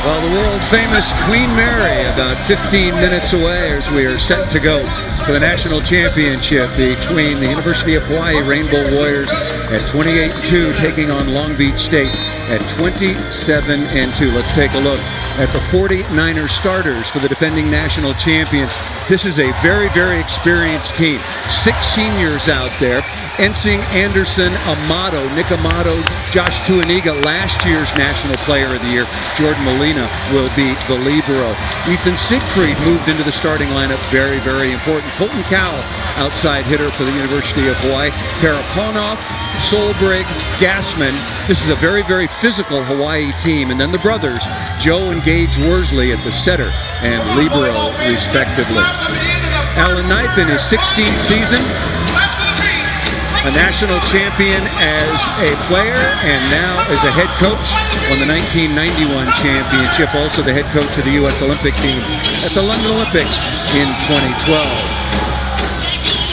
Well, the world-famous Queen Mary, about 15 minutes away as we are set to go for the national championship between the University of Hawaii Rainbow Warriors at 28-2 taking on Long Beach State at 27-2. Let's take a look at the 49ers starters for the defending national champions. This is a very, very experienced team. 6 seniors out there. Ensing, Anderson, Amato, Nick Amato, Josh Tuaniga, last year's National Player of the Year. Jordan Molina will be the libero. Ethan Siegfried moved into the starting lineup. Very, very important. Colton Cowell, outside hitter for the University of Hawaii. Paraponov, Solberg, Gassman. This is a very, very physical Hawaii team. And then the brothers, Joe and Gage Worsley at the setter and libero, respectively. Alan Knipe in his 16th season, a national champion as a player and now as a head coach. Won the 1991 championship, also the head coach of the U.S. Olympic team at the London Olympics in 2012.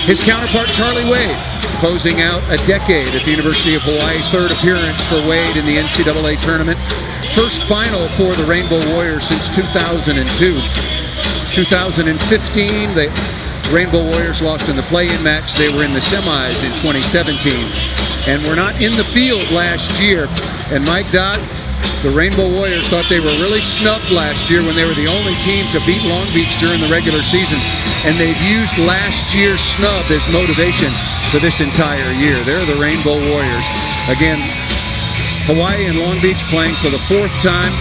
His counterpart, Charlie Wade, closing out a decade at the University of Hawaii. 3rd appearance for Wade in the NCAA tournament. First final for the Rainbow Warriors since 2002. 2015, the Rainbow Warriors lost in the play-in match. They were in the semis in 2017 and were not in the field last year. And Mike Dodd, the Rainbow Warriors thought they were really snubbed last year when they were the only team to beat Long Beach during the regular season. And they've used last year's snub as motivation for this entire year. They're the Rainbow Warriors. Again, Hawaii and Long Beach playing for the 4th time.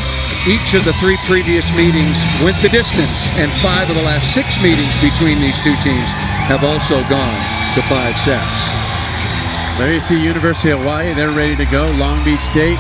Each of the 3 previous meetings went the distance, and 5 of the last 6 meetings between these 2 teams have also gone to 5 sets. There you see University of Hawaii, they're ready to go. Long Beach State,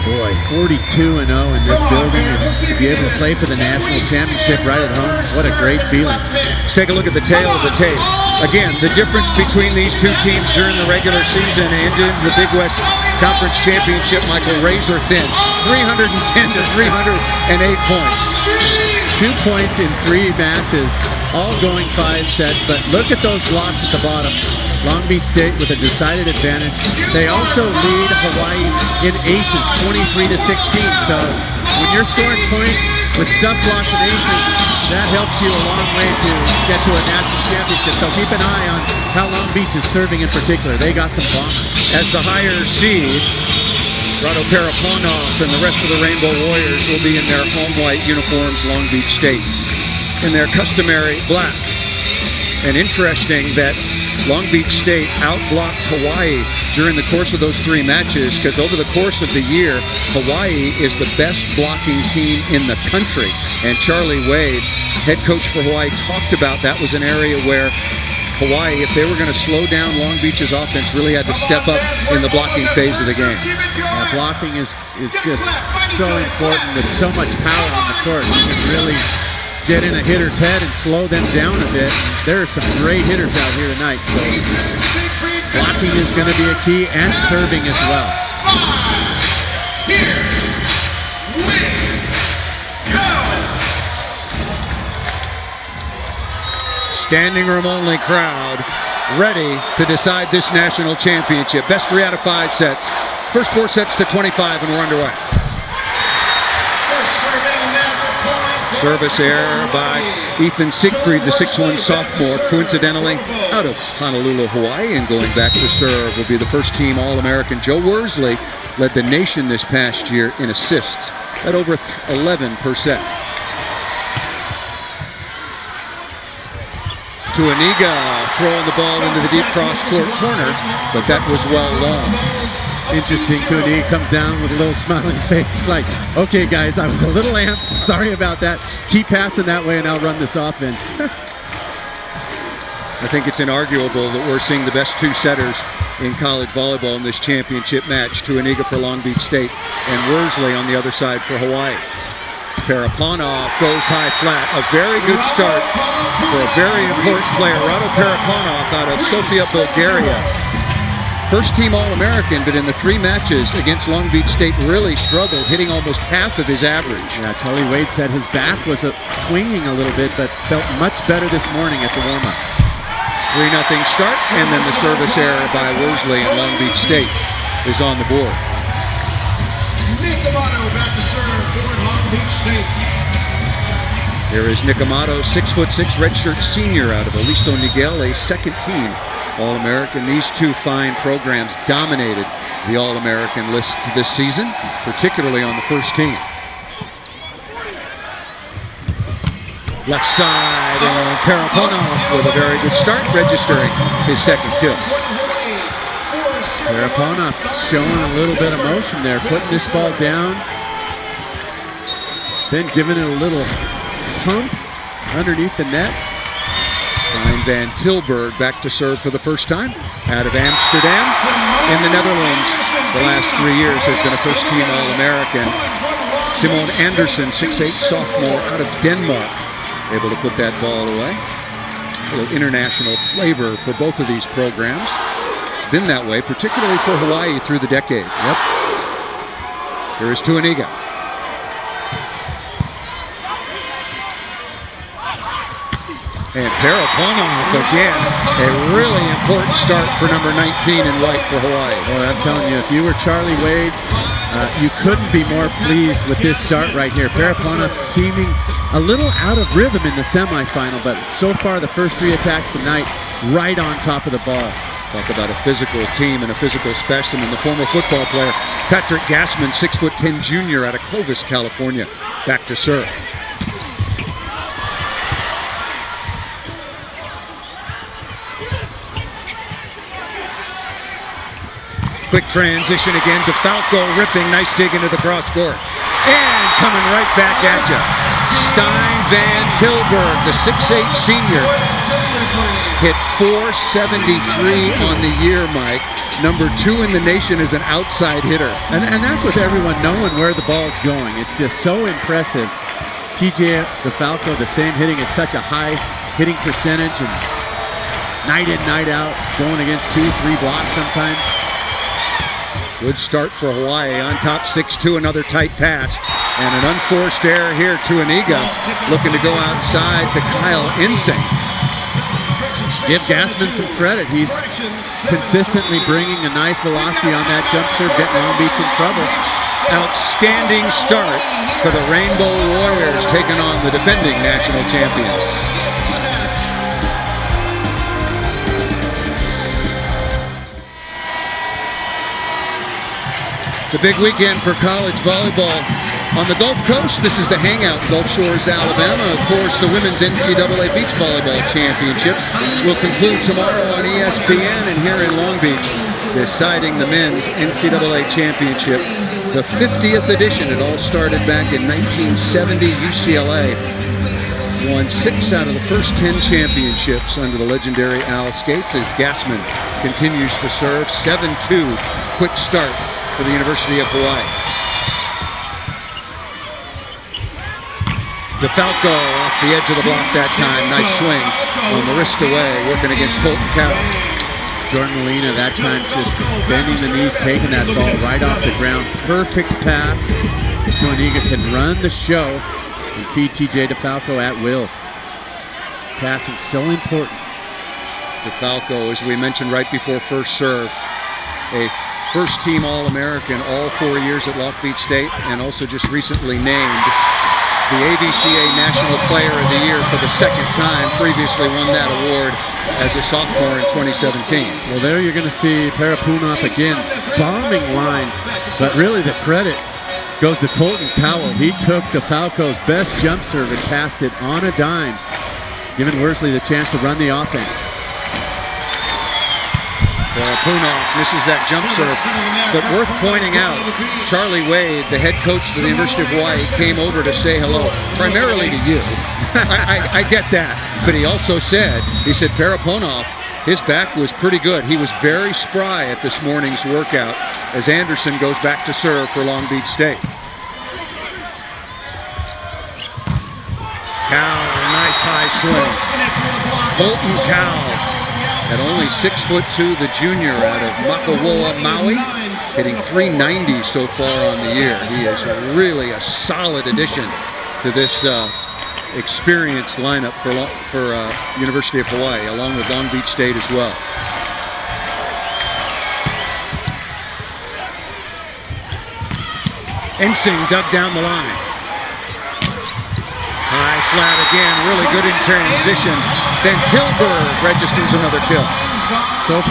boy, 42-0 in this building, and to be able to play for the national championship right at home, what a great feeling. Let's take a look at the tail of the tape. Again, the difference between these 2 teams during the regular season and in the Big West Conference Championship, Michael, razor thin, 310 to 308 points. 2 points in 3 matches, all going 5 sets, but look at those blocks at the bottom. Long Beach State with a decided advantage. They also lead Hawaii in aces, 23 to 16. So when you're scoring points with stuff blocks and aces, that helps you a long way to get to a national championship. So keep an eye on how Long Beach is serving in particular. They got some bombers. As the higher seed, Rado Paraponov and the rest of the Rainbow Warriors will be in their home white uniforms, Long Beach State, in their customary black. And interesting that Long Beach State outblocked Hawaii during the course of those 3 matches, because over the course of the year, Hawaii is the best blocking team in the country. And Charlie Wade, head coach for Hawaii, talked about that was an area where Hawaii, if they were going to slow down Long Beach's offense, really had to step up in the blocking phase of the game. Yeah, blocking is just so important with so much power on the court. You can really get in a hitter's head and slow them down a bit. There are some great hitters out here tonight. So blocking is going to be a key, and serving as well. Standing room only crowd ready to decide this national championship. Best 3 out of 5 sets. First 4 sets to 25, and we're underway. Service error by Ethan Siegfried, the 6'1 sophomore, coincidentally out of Honolulu, Hawaii, and going back to serve will be the first-team All-American. Joe Worsley led the nation this past year in assists at over 11 per set. Tuaniga throwing the ball into the deep cross-court corner, but that was well long. Interesting, Tuaniga comes down with a little smile on his face. It's like, okay, guys, I was a little amped. Sorry about that. Keep passing that way, and I'll run this offense. I think it's inarguable that we're seeing the best 2 setters in college volleyball in this championship match. Tuaniga for Long Beach State and Worsley on the other side for Hawaii. Paraponov goes high flat. A very good start for a very important player. Rado Paraponov out of Sofia, Bulgaria. First-team All-American, but in the 3 matches against Long Beach State really struggled, hitting almost half of his average. Yeah, Charlie Wade said his back was twinging a little bit, but felt much better this morning at the warm-up. 3-0 start, and then the service error by Worsley, and Long Beach State is on the board. Nick Amato back to serve. Here is Nick Amato, 6'6", redshirt senior out of Aliso Niguel, a second team All-American. These two fine programs dominated the All-American list this season, particularly on the first team. Left side, and Paraponov with a very good start, registering his second kill. Paraponov showing a little bit of motion there, putting this ball down, then giving it a little pump underneath the net. Stijn van Tilburg back to serve for the first time out of Amsterdam in the Netherlands. The last 3 years has been a first-team All-American. Simon Andersen, 6'8", sophomore out of Denmark, able to put that ball away. A little international flavor for both of these programs. It's been that way, particularly for Hawaii through the decades. Yep. Here is Tuaniga. And Paraponov again, a really important start for number 19 in white for Hawaii. Boy, I'm telling you, if you were Charlie Wade, you couldn't be more pleased with this start right here. Paraponov seeming a little out of rhythm in the semifinal, but so far the first 3 attacks tonight, right on top of the ball. Talk about a physical team and a physical specimen. The former football player, Patrick Gassman, 6'10" junior out of Clovis, California, back to serve. Quick transition again to Falco, ripping, nice dig into the cross court. And coming right back at you. Stijn van Tilburg, the 6'8" senior, hit .473 on the year, Mike. Number 2 in the nation is an outside hitter. And that's with everyone knowing where the ball's going. It's just so impressive. TJ DeFalco, the same, hitting at such a high hitting percentage and night in, night out, going against 2-3 blocks sometimes. Good start for Hawaii. On top, 6'2", another tight pass. And an unforced error here. Tuaniga looking to go outside to Kyle Insing. Give Gassman some credit. He's consistently bringing a nice velocity on that jump serve, getting Long Beach in trouble. Outstanding start for the Rainbow Warriors, taking on the defending national champions. It's a big weekend for college volleyball on the Gulf Coast. This is the Hangout, Gulf Shores, Alabama. Of course, the Women's NCAA Beach Volleyball Championships will conclude tomorrow on ESPN, and here in Long Beach, deciding the Men's NCAA Championship, the 50th edition. It all started back in 1970. UCLA won 6 out of the first 10 championships under the legendary Al Skates as Gassman continues to serve. 7-2, quick start for the University of Hawaii. DeFalco off the edge of the block that time. Nice swing on the wrist away, working against Colton Cowell. Jordan Molina that time just bending the knees, taking that ball right off the ground. Perfect pass. Tuaniga can run the show and feed TJ DeFalco at will. Passing so important. DeFalco, as we mentioned right before first serve, a first-team All-American all 4 years at Long Beach State, and also just recently named the AVCA National Player of the Year for the second time. Previously won that award as a sophomore in 2017. Well, there you're going to see Paraponov again, bombing line, but really the credit goes to Colton Cowell. He took DeFalco's best jump serve and passed it on a dime, giving Worsley the chance to run the offense. Paraponov misses that jump serve, but worth pointing out, Charlie Wade, the head coach for the University of Hawaii, came over to say hello, primarily to you. I get that, but he also said, Paraponov, his back was pretty good. He was very spry at this morning's workout as Andersen goes back to serve for Long Beach State. Cowell, nice high swing. Colton Cowell, at only 6'2", the junior out of Makawoa, Maui, hitting .390 so far on the year. He is really a solid addition to this experienced lineup for University of Hawaii, along with Long Beach State as well. Insing dug down the line. High flat again, really good in transition. Then Tilburg registers another kill. So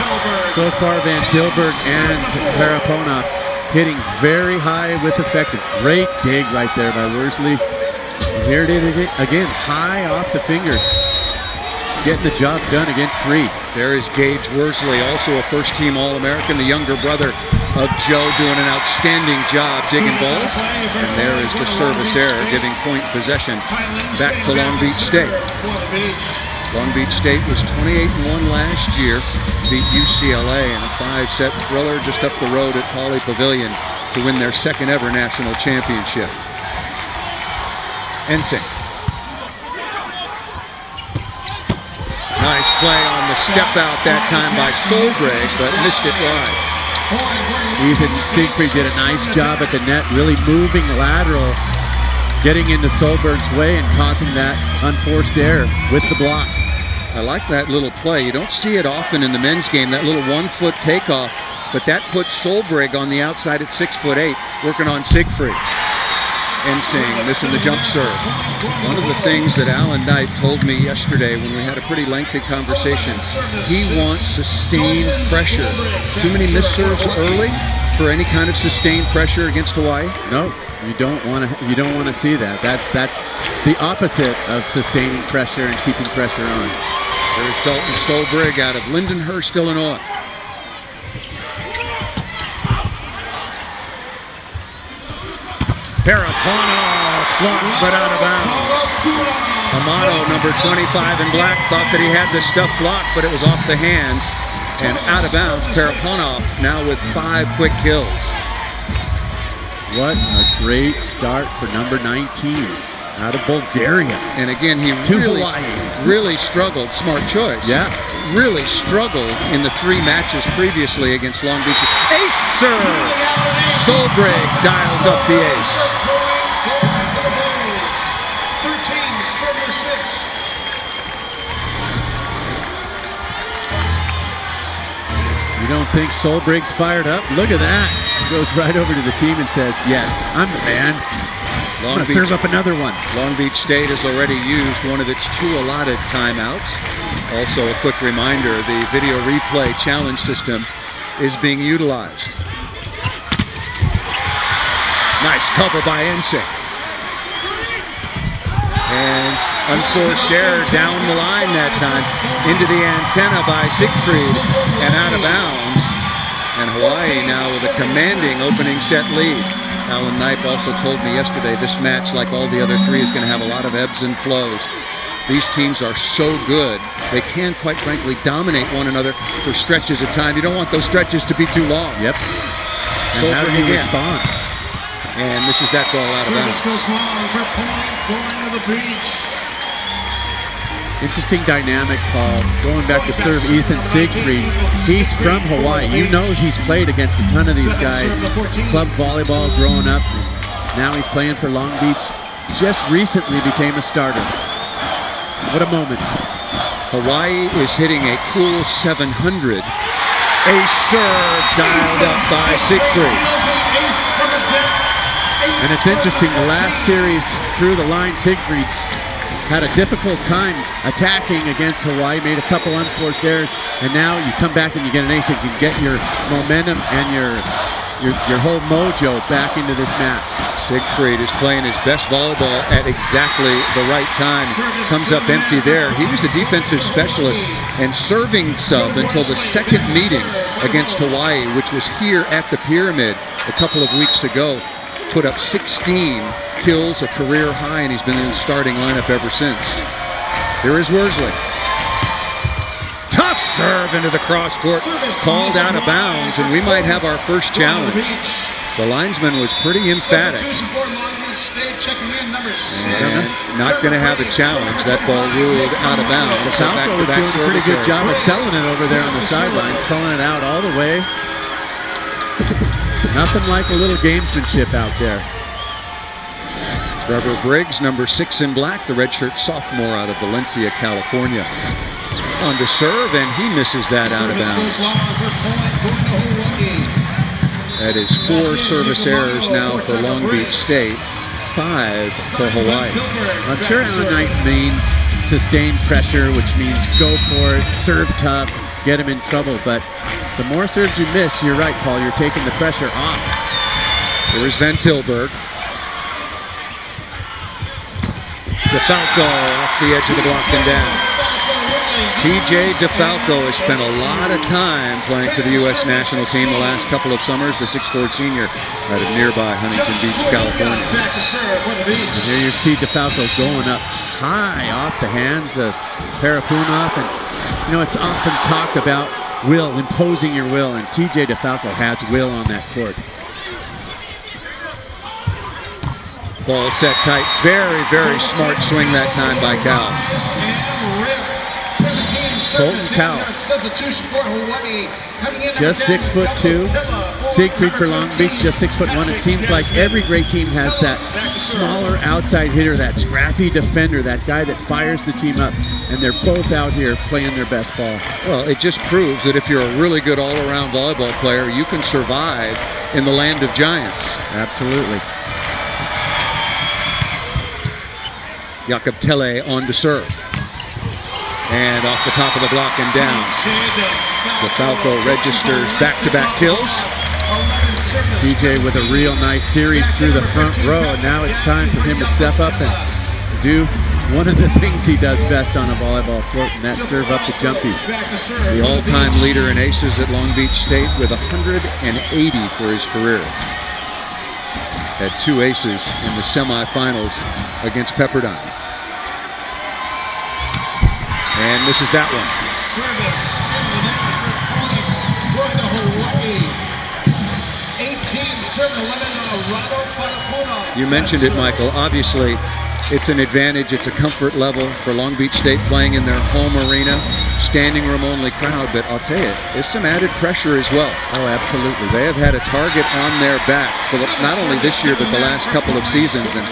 far, Van Tilburg and Paraponov hitting very high with effective. Great dig right there by Worsley. And here it is again, high off the fingers. Getting the job done against 3. There is Gage Worsley, also a first-team All-American, the younger brother of Joe, doing an outstanding job digging balls. And there is the service error, giving point possession back to Long Beach State. Long Beach State was 28-1 last year, beat UCLA in a 5-set thriller just up the road at Pauley Pavilion to win their second ever national championship. Ensing. Nice play on the step out that time by Solbreg, but missed it wide. Ethan Siegfried did a nice job at the net, really moving lateral, getting into Solberg's way and causing that unforced error with the block. I like that little play. You don't see it often in the men's game, that little 1-foot takeoff, but that puts Solbreg on the outside at 6'8", working on Siegfried. Ensing missing the jump serve. One of the things that Alan Knight told me yesterday when we had a pretty lengthy conversation, he wants sustained pressure. Too many missed serves early for any kind of sustained pressure against Hawaii? No, you don't want to see that. That's the opposite of sustaining pressure and keeping pressure on. There's Dalton Solbreg out of Lindenhurst, Illinois. Paraponov blocked but out of bounds. Amato, number 25 in black, thought that he had the stuff blocked, but it was off the hands and out of bounds. Paraponov now with 5 quick kills. What a great start for number 19 out of Bulgaria. And again, he really struggled. Smart choice. Yeah. Really struggled in the 3 matches previously against Long Beach. Ace serve! Solbreg dials up the ace. You don't think Solbreg's fired up? Look at that. He goes right over to the team and says, yes, I'm the man. I'm going to serve up another one. Long Beach State has already used one of its 2 allotted timeouts. Also, a quick reminder, the video replay challenge system is being utilized. Nice cover by Ensing. And unforced error down the line that time. Into the antenna by Siegfried and out of bounds. And Hawaii now with a commanding opening set lead. Alan Knipe also told me yesterday this match, like all the other 3, is going to have a lot of ebbs and flows. These teams are so good, they can, quite frankly, dominate one another for stretches of time. You don't want those stretches to be too long. Yep. And So how do you respond? And this is that ball out of bounds. Interesting dynamic, Paul. Going back to serve Ethan Siegfried. He's from Hawaii. You know he's played against a ton of these guys. Club volleyball growing up. Now he's playing for Long Beach. Just recently became a starter. What a moment. Hawaii is hitting a cool 700. A serve dialed up by Siegfried. And it's interesting, the last series through the line, Siegfried had a difficult time attacking against Hawaii, made a couple unforced errors, and now you come back and you get an ace and you can get your momentum and your whole mojo back into this match. Siegfried is playing his best volleyball at exactly the right time. Comes up empty there. He was a defensive specialist and serving sub until the second meeting against Hawaii, which was here at the Pyramid a couple of weeks ago. Put up 16 kills, a career high, and he's been in the starting lineup ever since. Here is Worsley. Tough serve into the cross court, called out of bounds, and we might have our first challenge. The linesman was pretty emphatic. And not going to have a challenge. That ball ruled out of bounds. Falco was doing a pretty good job of selling it over there on the sidelines, calling it out all the way. Nothing like a little gamesmanship out there. Trevor Briggs, number 6 in black, the redshirt sophomore out of Valencia, California. On to serve, and he misses that out of bounds. That is 4 service errors now for Long Beach State. 5 for Hawaii. I'm sure Alan Knight means sustained pressure, which means go for it, serve tough, get him in trouble. But the more serves you miss, you're right, Paul, you're taking the pressure off. Here's Van Tilburg. DeFalco off the edge of the block and down. TJ DeFalco has spent a lot of time playing for the U.S. national team the last couple of summers. The 6'4" senior out of nearby Huntington Beach, California. And here you see DeFalco going up high off the hands of Parapunov. And, you know, it's often talked about will, imposing your will, and TJ DeFalco has will on that court. Ball set tight. Very, very smart swing that time by Cal. Colton Cowell, just 6'2". Siegfried for Long Beach, just 6'1". It seems like every great team has that smaller outside hitter, that scrappy defender, that guy that fires the team up, and they're both out here playing their best ball. Well, it just proves that if you're a really good all-around volleyball player, you can survive in the land of giants. Absolutely. Jakob Telle on to serve. And off the top of the block and down. DeFalco registers back-to-back kills. DJ with a real nice series through the front row. And now it's time for him to step up and do one of the things he does best on a volleyball court, and that's serve up the jumpies. The all-time leader in aces at Long Beach State with 180 for his career. Had 2 aces in the semifinals against Pepperdine. And misses that one. You mentioned it, Michael. Obviously, it's an advantage. It's a comfort level for Long Beach State playing in their home arena, standing room only crowd. But I'll tell you, it's some added pressure as well. Oh, absolutely. They have had a target on their back for not only this year, but the last couple of seasons. And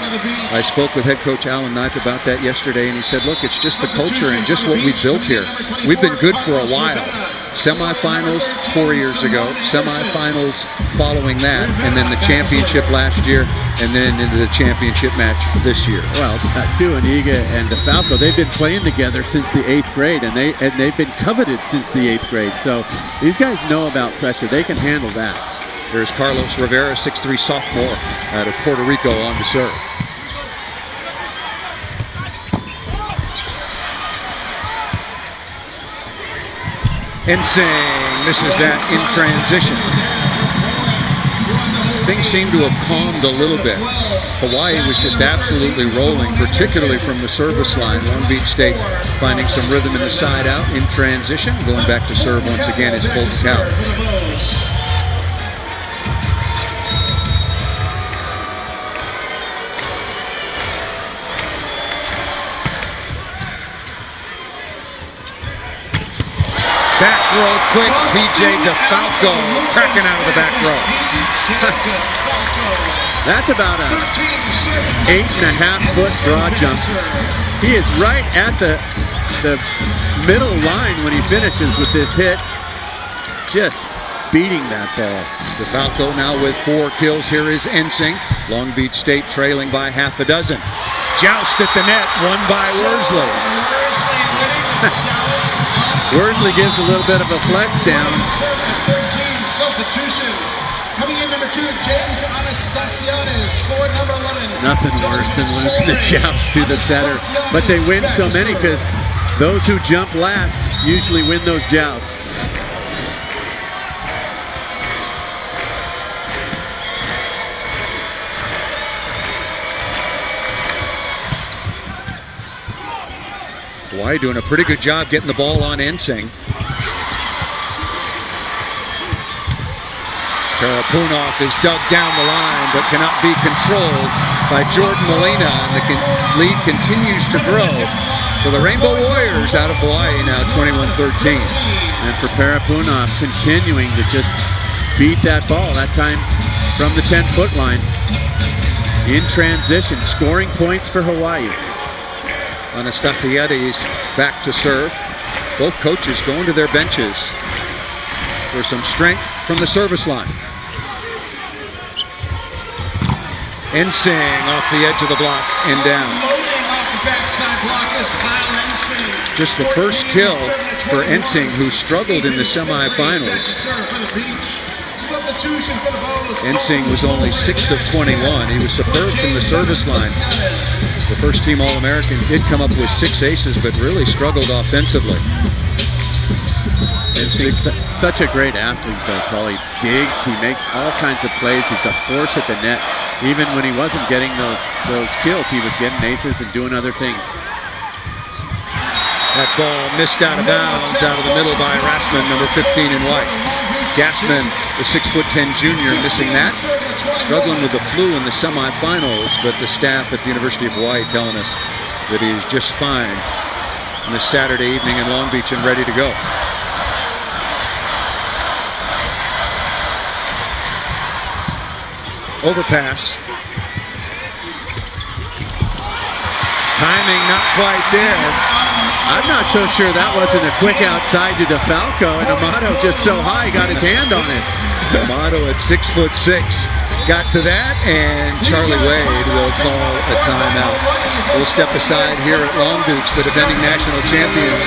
I spoke with head coach Alan Knight about that yesterday, and he said, look, it's just the culture and just what we built here. We've been good for a while. Semifinals 4 years ago, semifinals following that, and then the championship last year, and then into the championship match this year. Well, Tuaniga and DeFalco, they've been playing together since the 8th grade, and they've been coveted since the 8th grade. So these guys know about pressure. They can handle that. There's Carlos Rivera, 6'3" sophomore out of Puerto Rico on to serve. Ensing misses that in transition. Things seem to have calmed a little bit. Hawaii was just absolutely rolling, particularly from the service line. Long Beach State finding some rhythm in the side out in transition. Going back to serve once again is Colton Cowell. Back row quick, TJ DeFalco cracking out of the back row. That's about a 8.5-foot broad jump. He is right at the middle line when he finishes with this hit. Just beating that ball. DeFalco now with 4 kills. Here is Ensing. Long Beach State trailing by half a dozen. Joust at the net, won by Worsley. Worsley gives a little bit of a flex down. 13 substitution. Coming in number 2, James Anastasiades for number 11. Nothing worse than losing the joust to the setter. But they win so many because those who jump last usually win those jousts. Hawaii doing a pretty good job getting the ball on Ensing. Parapunov is dug down the line but cannot be controlled by Jordan Molina, and the lead continues to grow for the Rainbow Warriors out of Hawaii now 21-13. And for Parapunov continuing to just beat that ball, that time from the 10-foot line. In transition, scoring points for Hawaii. Anastasiades back to serve. Both coaches going to their benches for some strength from the service line. Ensing off the edge of the block and down. Loading off the backside block is Kyle Ensing. Just the first kill for Ensing, who struggled in the semifinals. Ensing was only 6 of 21. He was superb from the service line. The first team All-American did come up with 6 aces, but really struggled offensively. Ensing's such a great athlete, though, Paul. He digs, he makes all kinds of plays. He's a force at the net. Even when he wasn't getting those kills, he was getting aces and doing other things. That ball missed out of bounds, out of the middle by Rassman, number 15 in white. Gassman, the 6'10" junior, missing that. Struggling with the flu in the semifinals, but the staff at the University of Hawaii telling us that he's just fine on this Saturday evening in Long Beach and ready to go. Overpass. Timing not quite there. I'm not so sure that wasn't a quick outside to DeFalco, and Amato just so high got his hand on it. Amato at 6'6" got to that, and Charlie Wade will call a timeout. We'll step aside here at Long Beach. The defending national champions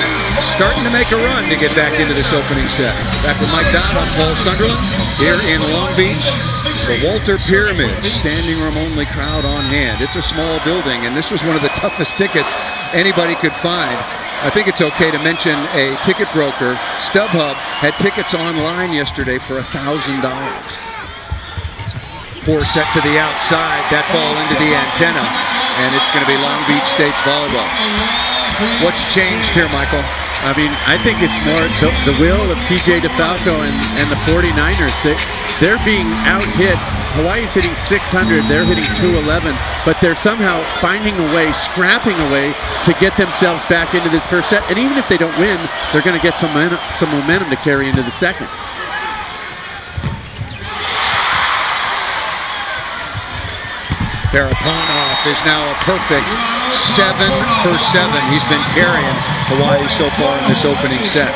starting to make a run to get back into this opening set. Back with Mike Dodd, I'm Paul Sunderland here in Long Beach. The Walter Pyramid, standing room only crowd on hand. It's a small building, and this was one of the toughest tickets anybody could find. I think it's okay to mention a ticket broker, StubHub, had tickets online yesterday for $1,000. Poor set to the outside, that ball into the antenna, and it's going to be Long Beach State's volleyball. What's changed here, Michael? I mean, I think it's more the will of TJ DeFalco and the 49ers. They're being out-hit. Hawaii's hitting 600, they're hitting 211, but they're somehow finding a way, scrapping a way to get themselves back into this first set. And even if they don't win, they're going to get some momentum to carry into the second. Paraponov is now a perfect 7 for 7. He's been carrying Hawaii so far in this opening set.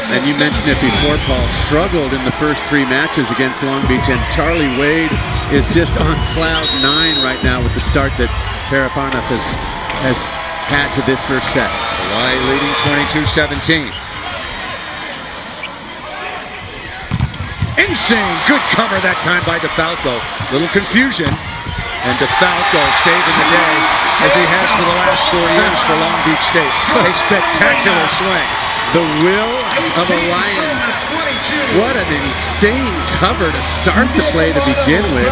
And you mentioned it before, Paul, struggled in the first 3 matches against Long Beach, and Charlie Wade is just on cloud 9 right now with the start that Paraponov has had to this first set. Hawaii leading 22-17. Ensing, good cover that time by DeFalco. Little confusion. And DeFalco saving the day, as he has for the last 4 years for Long Beach State. A spectacular swing. The will of a lion. What an insane cover to start the play to begin with.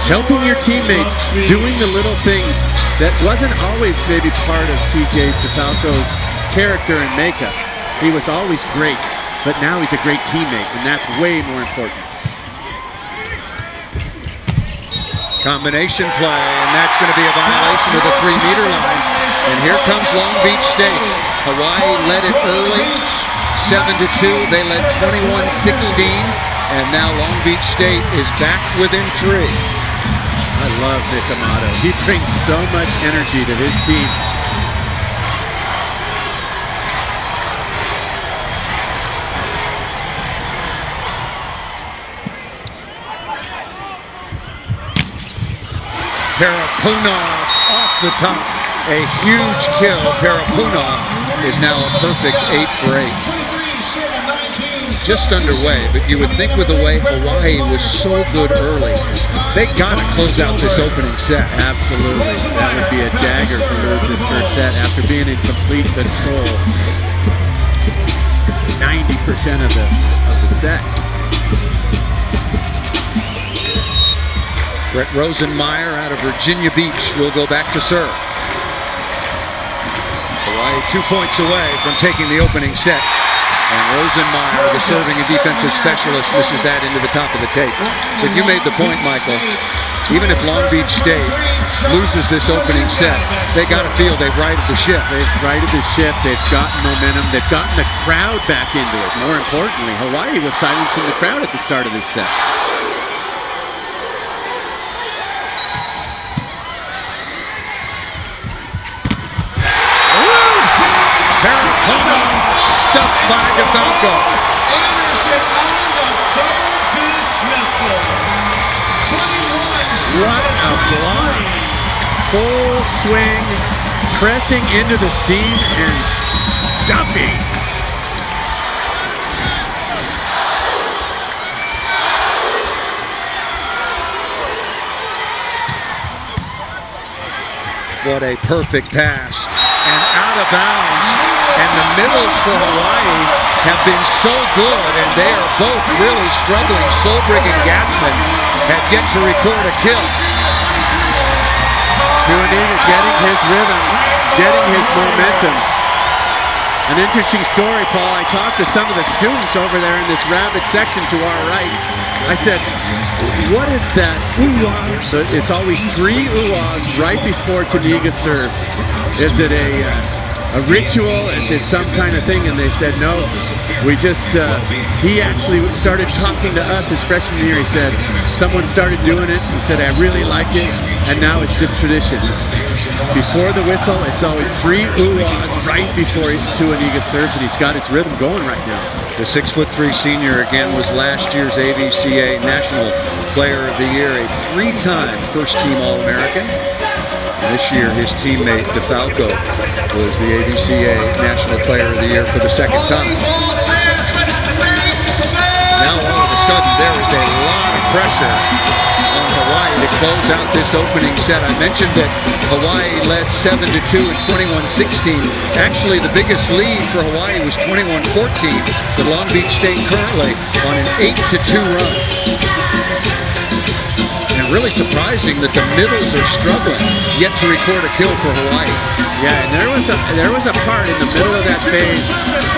Helping your teammates, doing the little things that wasn't always maybe part of TJ DeFalco's character and makeup. He was always great, but now he's a great teammate, and that's way more important. Combination play, and that's going to be a violation of the 3-meter line. And here comes Long Beach State. Hawaii led it early, 7-2. They led 21-16, and now Long Beach State is back within 3. I love Nick Amato. He brings so much energy to his team. Paraponov off the top. A huge kill. Paraponov is now a perfect 8 for 8. Just underway, but you would think with the way Hawaii was so good early, they got to close out this opening set. Absolutely. That would be a dagger to lose this first set after being in complete control 90% of the set. Brett Rosenmeyer out of Virginia Beach will go back to serve. Hawaii 2 points away from taking the opening set. And Rosenmeyer, the serving and defensive specialist, misses that into the top of the tape. But you made the point, Michael. Even if Long Beach State loses this opening set, they got to feel they've righted the ship. They've righted the ship. They've gotten momentum. They've gotten the crowd back into it. More importantly, Hawaii was silencing the crowd at the start of this set. Stuffed by DeFalco. Anderson on the double dismissal. 21-17. What a block, full swing, pressing into the seam and stuffing. What a perfect pass. And out of bounds. And the middles for Hawaii have been so good, and they are both really struggling. Solbrig and Gatzman have yet to record a kill. Tuaniga getting his rhythm, getting his momentum. An interesting story, Paul. I talked to some of the students over there in this rabid section to our right. I said, what is that ooh-ah? So it's always 3 ooh-ahs right before Tuaniga serve. Is it a ritual? Is it some kind of thing? And they said, no, we just, he actually started talking to us his freshman year. He said, someone started doing it. He said, I really like it. And now it's just tradition. Before the whistle, it's always 3 ooh-ahs right before Tuaniga serves, and he's got his rhythm going right now. The 6'3" senior again was last year's AVCA National Player of the Year, a 3-time first-team All-American. This year, his teammate DeFalco was the AVCA National Player of the Year for the second time. Now all of a sudden, there is a lot of pressure on Hawaii to close out this opening set. I mentioned that Hawaii led 7-2 and 21-16. Actually, the biggest lead for Hawaii was 21-14, with Long Beach State currently on an 8-2 run. And really surprising that the middles are struggling, yet to record a kill for Hawaii. Yeah, and there was a part in the middle of that phase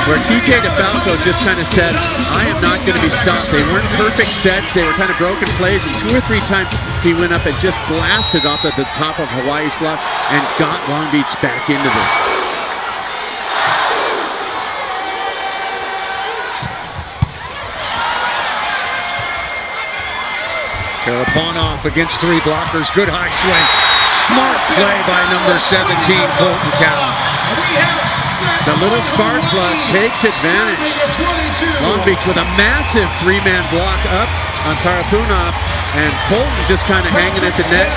where TJ DeFalco just kind of said, I am not going to be stopped. They weren't perfect sets. They were kind of broken plays, and 2 or 3 times he went up and just blasted off at the top of Hawaii's block and got Long Beach back into this. Taraponov against 3 blockers. Good high swing. Smart play by number 17, Colton Cowan. The little spark plug takes advantage. Long Beach with a massive 3-man block up on Taraponov, and Colton just kind of hanging at the net,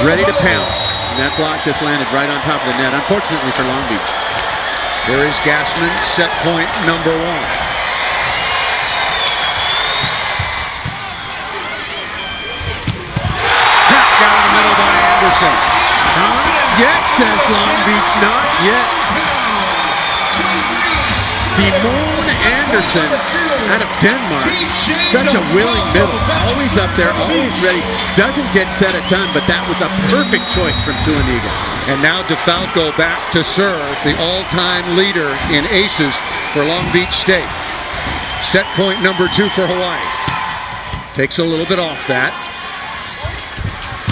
ready to pounce. And that block just landed right on top of the net, unfortunately for Long Beach. There is Gassman, set point number 1. Not yet, says Long Beach, not yet. Simone Anderson out of Denmark. Such a willing middle, always up there, always ready. Doesn't get set a ton, but that was a perfect choice from Tuaniga. And now DeFalco back to serve, the all-time leader in aces for Long Beach State. Set point number 2 for Hawaii. Takes a little bit off that.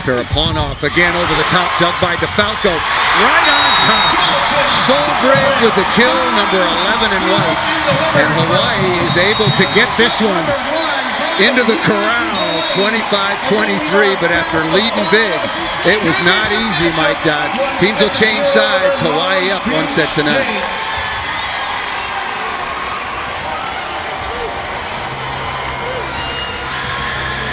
Taraponov again over the top, dug by DeFalco, right on top. Solbrig with the kill, number 11 in white. And Hawaii is able to get this one into the corral, 25-23, but after leading big, it was not easy, Mike Dodd. Teams will change sides. Hawaii up 1 set to 0.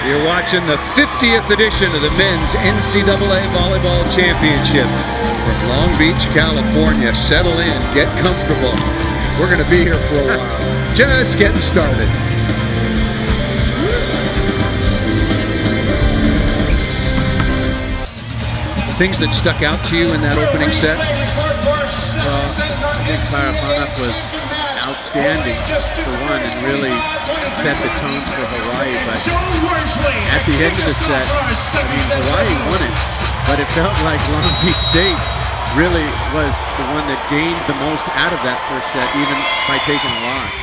You're watching the 50th edition of the Men's NCAA Volleyball Championship from Long Beach, California. Settle in, get comfortable. We're going to be here for a while. Just getting started. Things that stuck out to you in that opening set? Well, I think Taraponov was outstanding for one and really set the tone for Hawaii, but at the end of the set, I mean, Hawaii won it, but it felt like Long Beach State really was the one that gained the most out of that first set, even by taking a loss.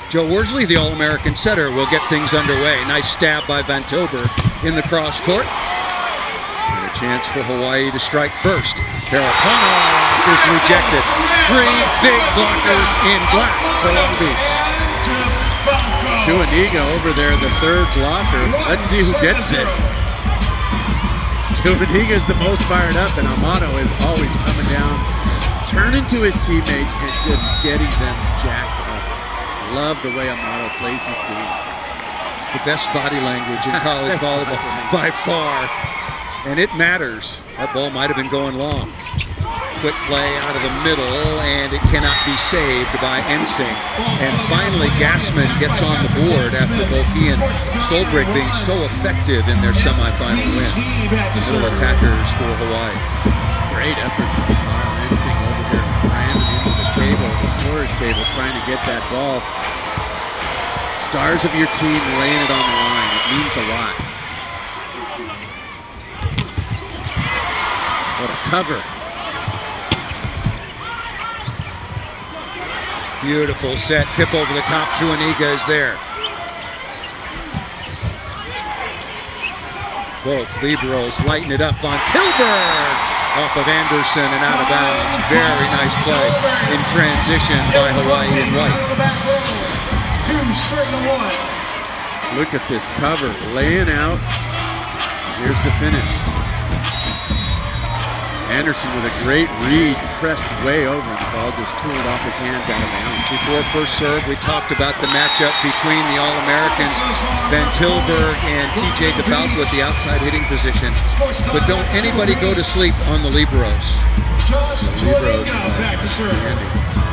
Joe Worsley, the All-American setter, will get things underway. Nice stab by Van Tilburg in the cross court. And a chance for Hawaii to strike first. Taraponov is rejected. 3 big blockers in black for Long Beach. Tuaniga over there, the 3rd blocker. Let's see who gets this. Tuaniga's the most fired up, and Amato is always coming down, turning to his teammates and just getting them jacked up. Love the way Amato plays this game. the best body language in college volleyball by far. And it matters. That ball might have been going long. Quick play out of the middle, and it cannot be saved by Ensing. And finally, Gassman gets on the board after both he and Solbrig being so effective in their semifinal win. Middle attackers for Hawaii. Great effort from Kyle Ensing over here, ramming into the table, the scorer's table, trying to get that ball. Stars of your team laying it on the line. It means a lot. What a cover. Beautiful set, tip over the top, Tuaniga is there. Both liberos lighten it up on Tilburg. Off of Anderson and out of bounds. Very nice play in transition by Hawaii in white. Look at this cover, laying out. Here's the finish. Anderson with a great read, pressed way over, and the ball just tooled off his hands out of bounds. Before first serve, we talked about the matchup between the All-Americans, Van Tilburg and TJ DeFalco at the outside hitting position. But don't anybody go to sleep on the liberos. Liberos,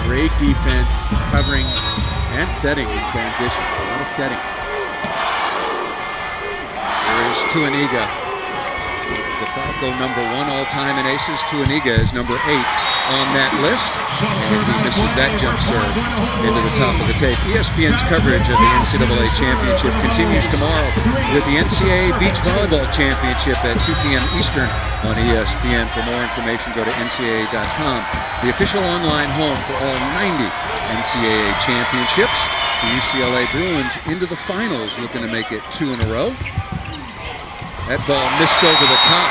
great defense, covering and setting in transition. A lot of setting. There is Tuaniga. DeFalco number 1 all-time in aces. Tuaniga is number 8 on that list. And he misses that jump serve into the top of the tape. ESPN's coverage of the NCAA Championship continues tomorrow with the NCAA Beach Volleyball Championship at 2 p.m. Eastern on ESPN. For more information, go to ncaa.com. The official online home for all 90 NCAA championships. The UCLA Bruins into the finals, looking to make it 2 in a row. That ball missed over the top.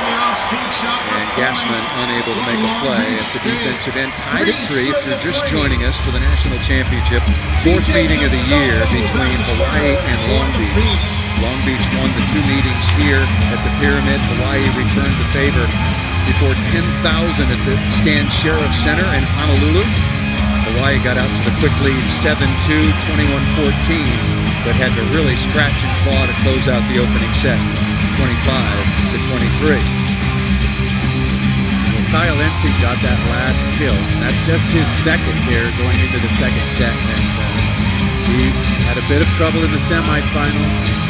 And Gassman unable to make a play at the defensive end. Tied at 3 if you're just joining us for the national championship. 4th meeting of the year between Hawaii and Long Beach. Long Beach won the 2 meetings here at the Pyramid. Hawaii returned the favor before 10,000 at the Stan Sheriff Center in Honolulu. Hawaii got out to the quick lead 7-2, 21-14. but had to really scratch and claw to close out the opening set, 25-23. Well, Kyle Ensing got that last kill. That's just his second here going into the second set. And he had a bit of trouble in the semifinal.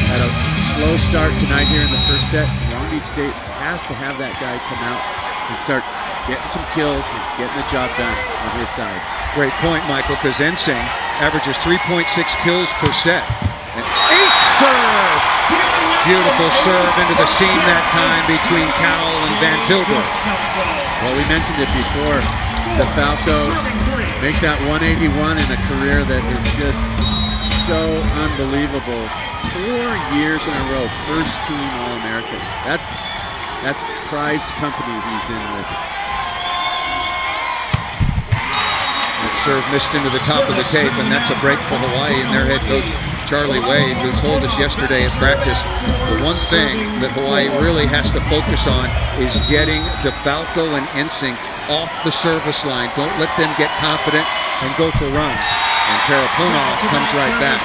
Had a slow start tonight here in the first set. Long Beach State has to have that guy come out and start getting some kills and getting the job done on his side. Great point, Michael, because Ensing averages 3.6 kills per set. And ace serve! Beautiful serve into the seam that time between Cowell and Van Tilburg. Well, we mentioned it before. DeFalco make that 181 in a career that is just so unbelievable. 4 years in a row, first team All-American. That's prized company he's in with. That serve missed into the top of the tape, and that's a break for Hawaii and their head coach, Charlie Wade, who told us yesterday at practice the one thing that Hawaii really has to focus on is getting DeFalco and Ensing off the service line. Don't let them get confident and go for runs. And Parapunov comes right back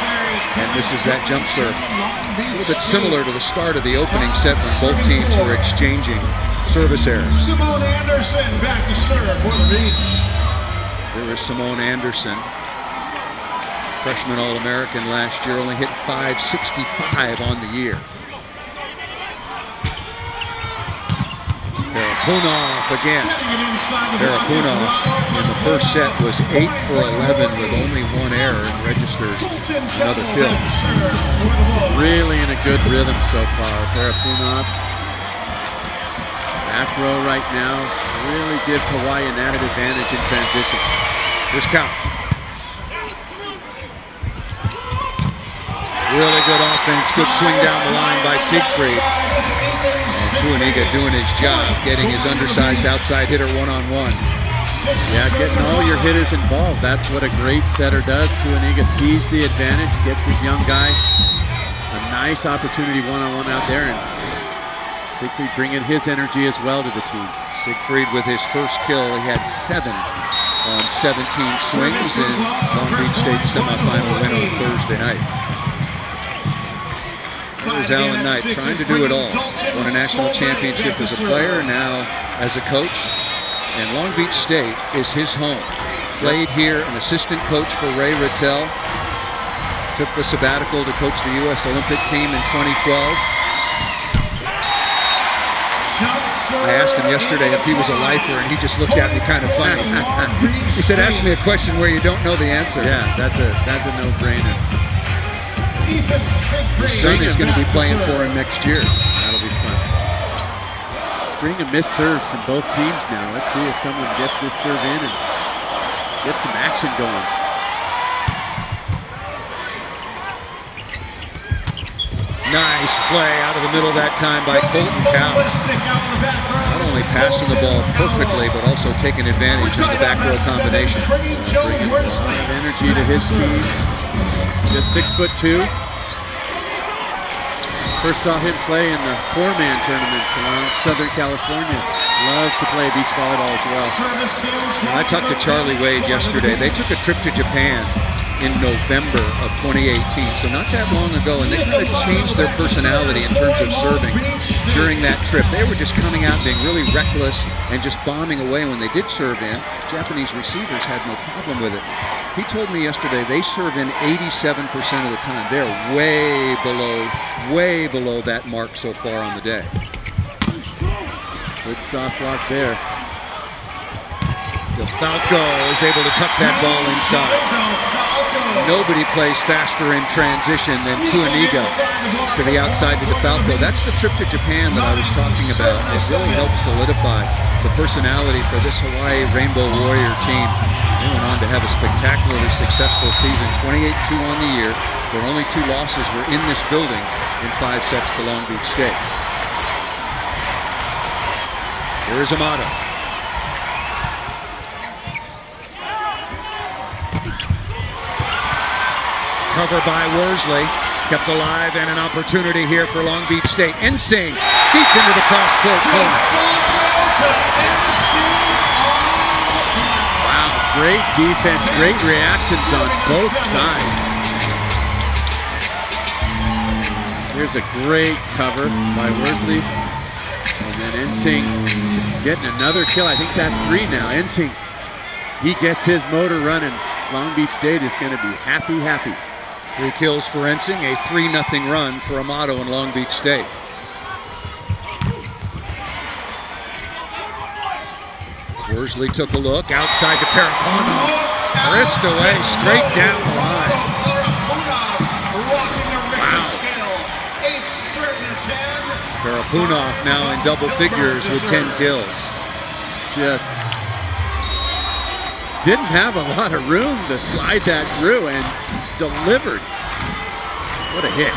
and misses that jump serve. A little bit similar to the start of the opening set when both teams were exchanging service errors. Simone Anderson back to serve for the Beach. There is Simone Anderson. Freshman All-American last year, only hit .565 on the year. Parapunov again. Parapunov in the first set was 8 for 11 with only 1 error and registers another kill. Really in a good rhythm so far. Parapunov. Back row right now really gives Hawaii an added advantage in transition. Here's Cowell. Really good offense, good swing down the line by Siegfried. And Tuaniga doing his job, getting his undersized outside hitter one-on-one. Yeah, getting all your hitters involved. That's what a great setter does. Tuaniga sees the advantage, gets his young guy a nice opportunity one-on-one out there, and Siegfried bringing his energy as well to the team. Siegfried with his first kill, he had 7 on 17 swings in Long Beach State's semifinal win on Thursday night. Here's Alan Knight trying to do it all. Won a national championship as a player, now as a coach. And Long Beach State is his home. Played here, an assistant coach for Ray Rattel. Took the sabbatical to coach the U.S. Olympic team in 2012. I asked him yesterday if he was a lifer, and he just looked at me kind of funny. He said, ask me a question where you don't know the answer. Yeah, that's a no-brainer. His son is going to be playing for him next year. That'll be fun. String of missed serves from both teams now. Let's see if someone gets this serve in and get some action going. Nice play out of the middle that time by Colton Cowell. Not only passing the ball perfectly, but also taking advantage of the back row combination. Bringing a lot of energy to his team. Just 6'2". First saw him play in the four-man tournaments around Southern California. Loves to play beach volleyball as well. I talked to Charlie Wade yesterday. They took a trip to Japan in November of 2018, so not that long ago, and they kind of changed their personality in terms of serving during that trip. They were just coming out being really reckless and just bombing away when they did serve in. Japanese receivers had no problem with it. He told me yesterday they serve in 87% of the time. They're way below that mark so far on the day. Good soft block there. DeFalco is able to tuck that ball inside. Nobody plays faster in transition than Tuaniga to the outside to DeFalco. That's the trip to Japan that I was talking about. It really helped solidify the personality for this Hawaii Rainbow Warrior team. They went on to have a spectacularly successful season, 28-2 on the year. Their only 2 losses were in this building in 5 sets to Long Beach State. Here is Amato. Cover by Worsley, kept alive, and an opportunity here for Long Beach State. Ensing deep into the cross-court corner. Wow, great defense, great reactions on both sides. Here's a great cover by Worsley. And then Ensing getting another kill. I think that's 3 now. Ensing, he gets his motor running. Long Beach State is going to be happy. 3 kills for Ensing, a 3-0 run for Amato in Long Beach State. Worsley took a look, outside to Paraponov. Wrist away, straight down the line. Wow. Paraponov now in double figures with 10 kills. Just didn't have a lot of room to slide that through and delivered. What a hit.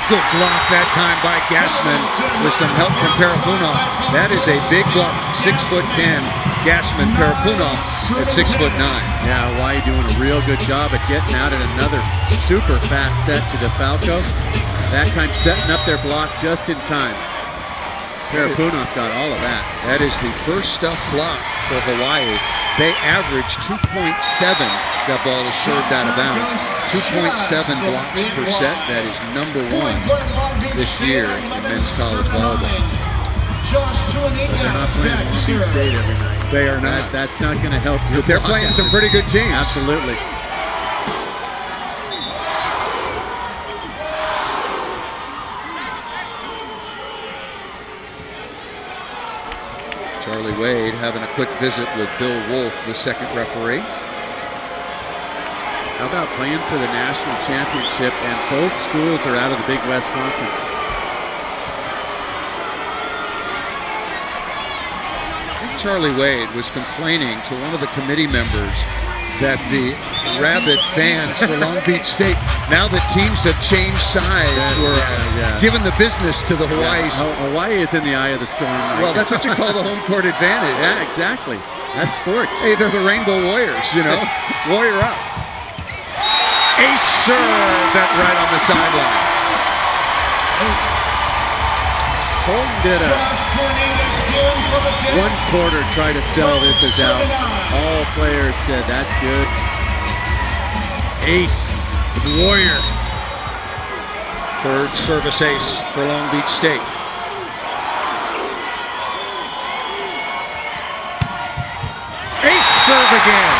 Good block that time by Gassman with some help from Parapunov. That is a big block, 6'10". Gassman, Parapunov at 6'9". Yeah, Hawaii doing a real good job at getting out at another super fast set to DeFalco. That time setting up their block just in time. Parapunov got all of that. That is the first stuff block for Hawaii. They average 2.7. That ball is served out of bounds. 2.7 blocks per set. That is number 1 this year in men's college volleyball. But they're not playing Long Beach State every night. They are not. That's not going to help you. They're playing some pretty good teams. Absolutely. Charlie Wade having a quick visit with Bill Wolf, the second referee. How about playing for the national championship and both schools are out of the Big West Conference? I think Charlie Wade was complaining to one of the committee members that the rabid fans for Long Beach State, now that teams have changed sides, were giving the business to the Hawaii. Hawaii is in the eye of the storm. Well, that's what you call the home court advantage. Yeah, exactly. That's sports. Hey, they're the Rainbow Warriors, you know. Warrior up. Ace serve that right on the sideline. Colton did a 1 quarter try to sell this as out. All players said that's good. Ace, the Warrior. Third service ace for Long Beach State. Ace serve again.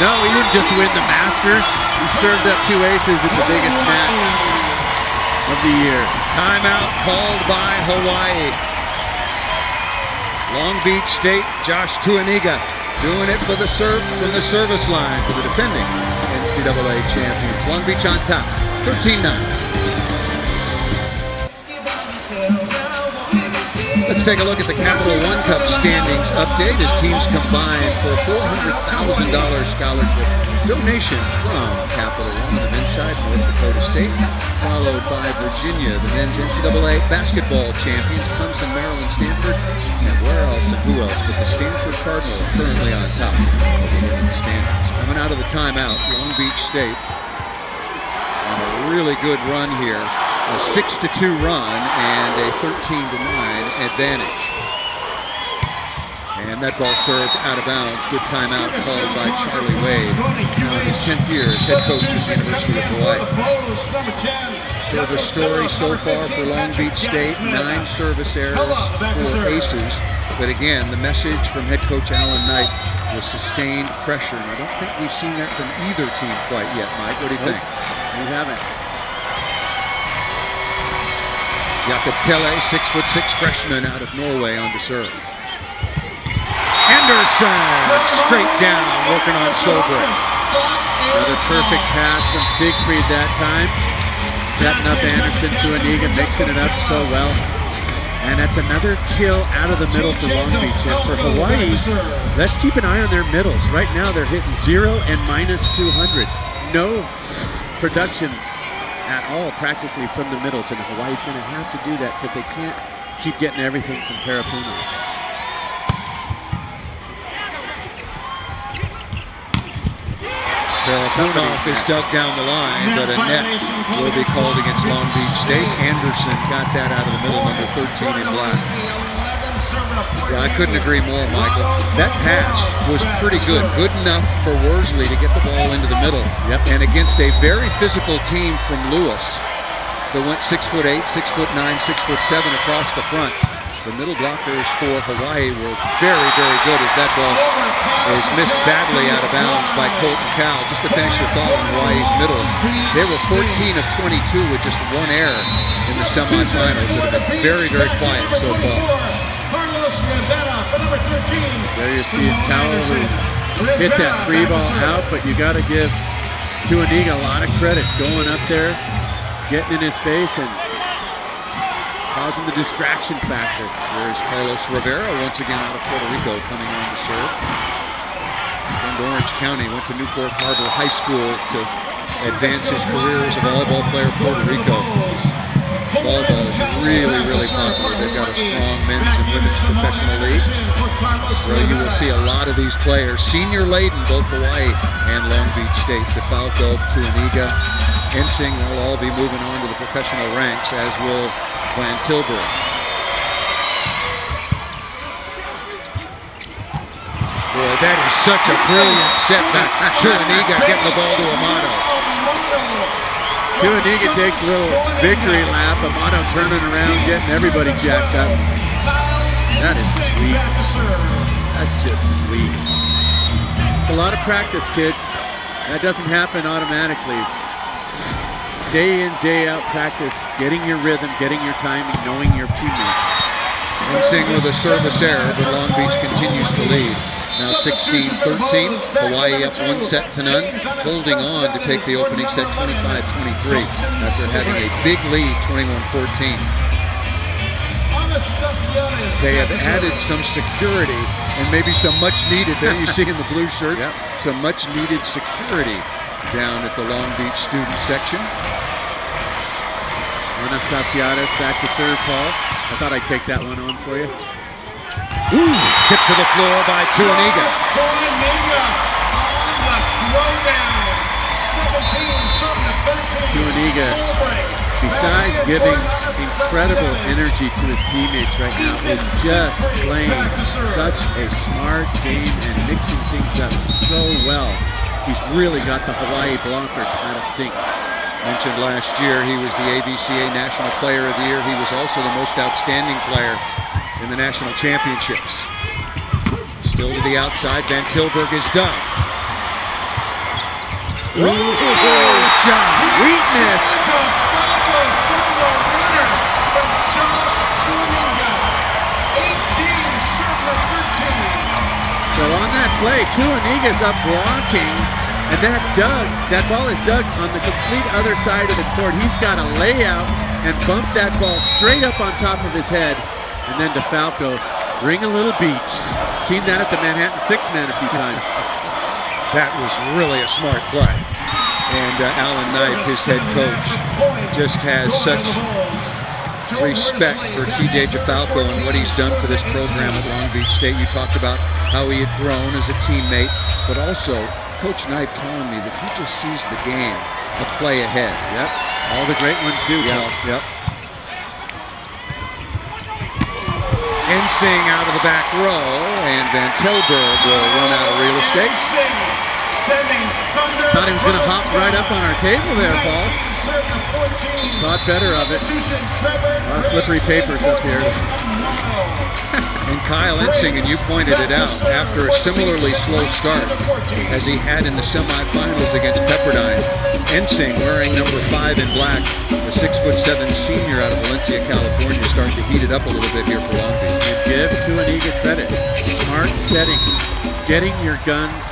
No, he didn't just win the Masters. He served up 2 aces in the biggest match of the year. Timeout called by Hawaii. Long Beach State, Josh Tuaniga doing it for the serve from the service line for the defending NCAA champions. Long Beach on top, 13-9. Let's take a look at the Capital One Cup standings update as teams combine for a $400,000 scholarship donation from Capital One. The men's side, North Dakota State, followed by Virginia, the men's NCAA basketball champions, Clemson, Maryland, Stanford, and where else and who else but the Stanford Cardinals currently on top of the women's standings. Coming out of the timeout, Long Beach State on a really good run here. A 6-2 run and a 13-9 advantage. And that ball served out of bounds. Good timeout called by Charlie Wade. Now in his 10th year as head coach at the University of Hawaii. Service story so far for Long Beach State, 9 service errors, 4 aces. But again, the message from head coach Alan Knight was sustained pressure. And I don't think we've seen that from either team quite yet, Mike. What do you think? We haven't. Jakob Telle, 6'6" freshman out of Norway on the serve. Anderson, straight down, working on Solberg. Another perfect pass from Siegfried that time. Setting up Anderson, Tuaniga, mixing it up so well. And that's another kill out of the middle for Long Beach. And for Hawaii, let's keep an eye on their middles. Right now they're hitting 0 and -200. No production at all practically from the middles, and Hawaii's going to have to do that because they can't keep getting everything from Perapuna. Perapuna is dug down the line, but a net will be called against Long Beach State. Anderson got that out of the middle, number 13 in black. Yeah, I couldn't agree more, Michael. That pass was pretty good. Good enough for Worsley to get the ball into the middle. Yep. And against a very physical team from Lewis that went 6'8", 6'9", 6'7" across the front. The middle blockers for Hawaii were very, very good as that ball is missed badly out of bounds by Colton Cowell. Just to finish your thought on Hawaii's middles, they were 14 of 22 with just 1 error in the semifinals. That have been very, very quiet so far. There you see Cowell who hit that free ball out, but you got to give Tuaniga a lot of credit going up there, getting in his face and causing the distraction factor. There's Carlos Rivera once again out of Puerto Rico coming on to serve. From Orange County, went to Newport Harbor High School to advance his career as a volleyball player in Puerto Rico. Volleyball is really, really popular. They've got a strong men's and women's professional league where you will see a lot of these players, senior laden, both Hawaii and Long Beach State. DeFalco, Tuaniga, Ensing, they'll all be moving on to the professional ranks, as will Van Tilburg. Boy, that is such a brilliant set back. Tuaniga getting the ball to Amato. Tuaniga takes a little victory lap. Amato turning around, getting everybody jacked up. That is sweet. That's just sweet. It's a lot of practice, kids. That doesn't happen automatically. Day in, day out practice, getting your rhythm, getting your timing, knowing your teammates. Ensing with a service error, but Long Beach continues to lead. Now 16-13, Hawaii up 1 set to none, holding on to take the opening set 25-23 after having a big lead 21-14. They have added some security and maybe some much needed, there you see in the blue shirts, yep, some much needed security down at the Long Beach student section. Anastasiades back to serve, Paul. I thought I'd take that one on for you. Ooh, tip to the floor by Tuaniga. Tuaniga, besides giving incredible energy to his teammates right now. Is just playing such a smart game and mixing things up so well. He's really got the Hawaii Blonkers out of sync. Mentioned last year he was the ABCA National Player of the Year. He was also the most outstanding player in the national championships. Still to the outside, Van Tilburg is done. Shot. Weakness. So on that play, Tuaniga's up blocking, and that ball is dug on the complete other side of the court. He's got to lay out and bump that ball straight up on top of his head, and then DeFalco ring a little beach. Seen that at the Manhattan Six-Man a few times. That was really a smart play. And Alan Knight, his head coach, just has such respect for TJ DeFalco and what he's done for this program at Long Beach State. You talked about how he had grown as a teammate, but also Coach Knight telling me that he just sees the game a play ahead. Yep, all the great ones do. Yep. Ensing out of the back row, and Van Tilburg will run out of real estate. Thought he was going to hop right up on our table there, Paul. Thought better of it. A lot of slippery papers up here. And Kyle Ensing, and you pointed it out, after a similarly slow start as he had in the semifinals against Pepperdine, Ensing, wearing number 5 in black, the 6'7" senior out of Valencia, California, starting to heat it up a little bit here for Long Beach. And give Tuaniga credit. Smart setting, getting your guns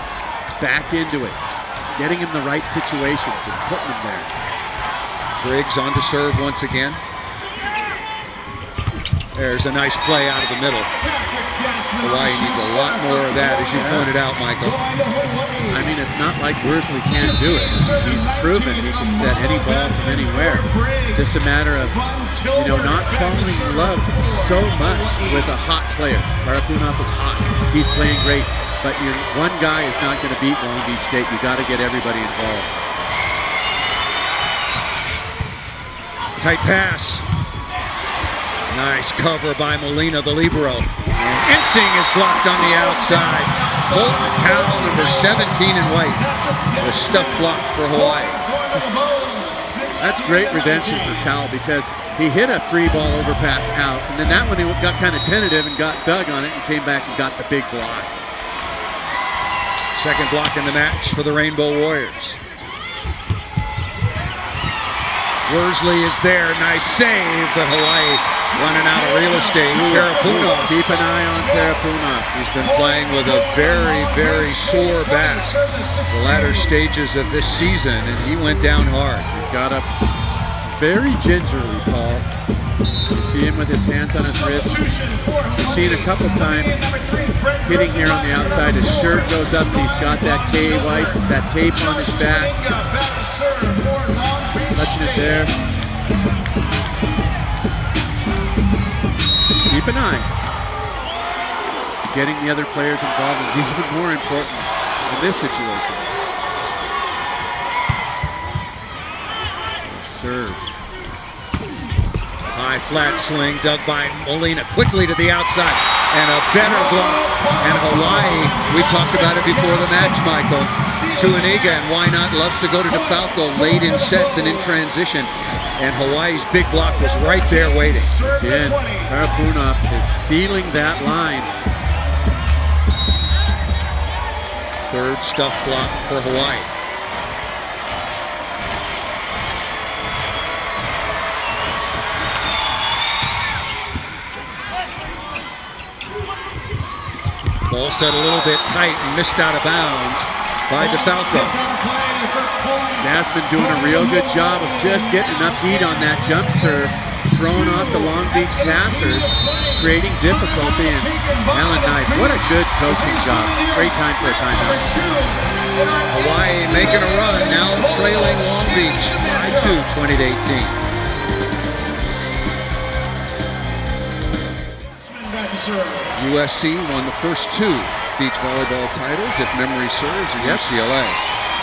back into it, getting him the right situations and putting him there. Briggs on to serve once again. There's a nice play out of the middle. Hawaii needs a lot more of that, as you pointed out, Michael. I mean, it's not like Worsley can't do it. He's proven he can set any ball from anywhere. Just a matter of, not falling in love so much with a hot player. Parapunov is hot. He's playing great. But your one guy is not going to beat Long Beach State. You got to get everybody involved. Tight pass. Nice cover by Molina, the libero. And Ensing is blocked on the outside. Colton Cowell, number 17 in white. The stuff block for Hawaii. That's great redemption for Cowell because he hit a free ball overpass out. And then that one he got kind of tentative and got dug on it and came back and got the big block. Second block in the match for the Rainbow Warriors. Worsley is there, nice save, but Hawaii running out of real estate. Parapunov. Keep an eye on Parapunov. He's been playing with a very, very sore back the latter stages of this season, and he went down hard. He got up very gingerly, Paul. You see him with his hands on his wrist. You've seen a couple times hitting here on the outside. His shirt goes up and he's got that K-white, that tape on his back. Touching it there. Keep an eye. Getting the other players involved is even more important in this situation. Serve. High flat swing dug by Molina quickly to the outside, and a better block. And Hawaii, we talked about it before the match, Michael. Tuaniga, and why not, loves to go to DeFalco late in sets and in transition. And Hawaii's big block was right there waiting. Again, Parapunov is sealing that line. Third stuff block for Hawaii. Ball set a little bit tight and missed out of bounds by DeFalco. Gassman doing a real good job of just getting enough heat on that jump serve, throwing off the Long Beach passers, creating difficulty. And Alan Knight, what a good coaching job. Great time for a timeout. Hawaii making a run, now trailing Long Beach by 2, 20-18. USC won the first 2 beach volleyball titles, if memory serves, and UCLA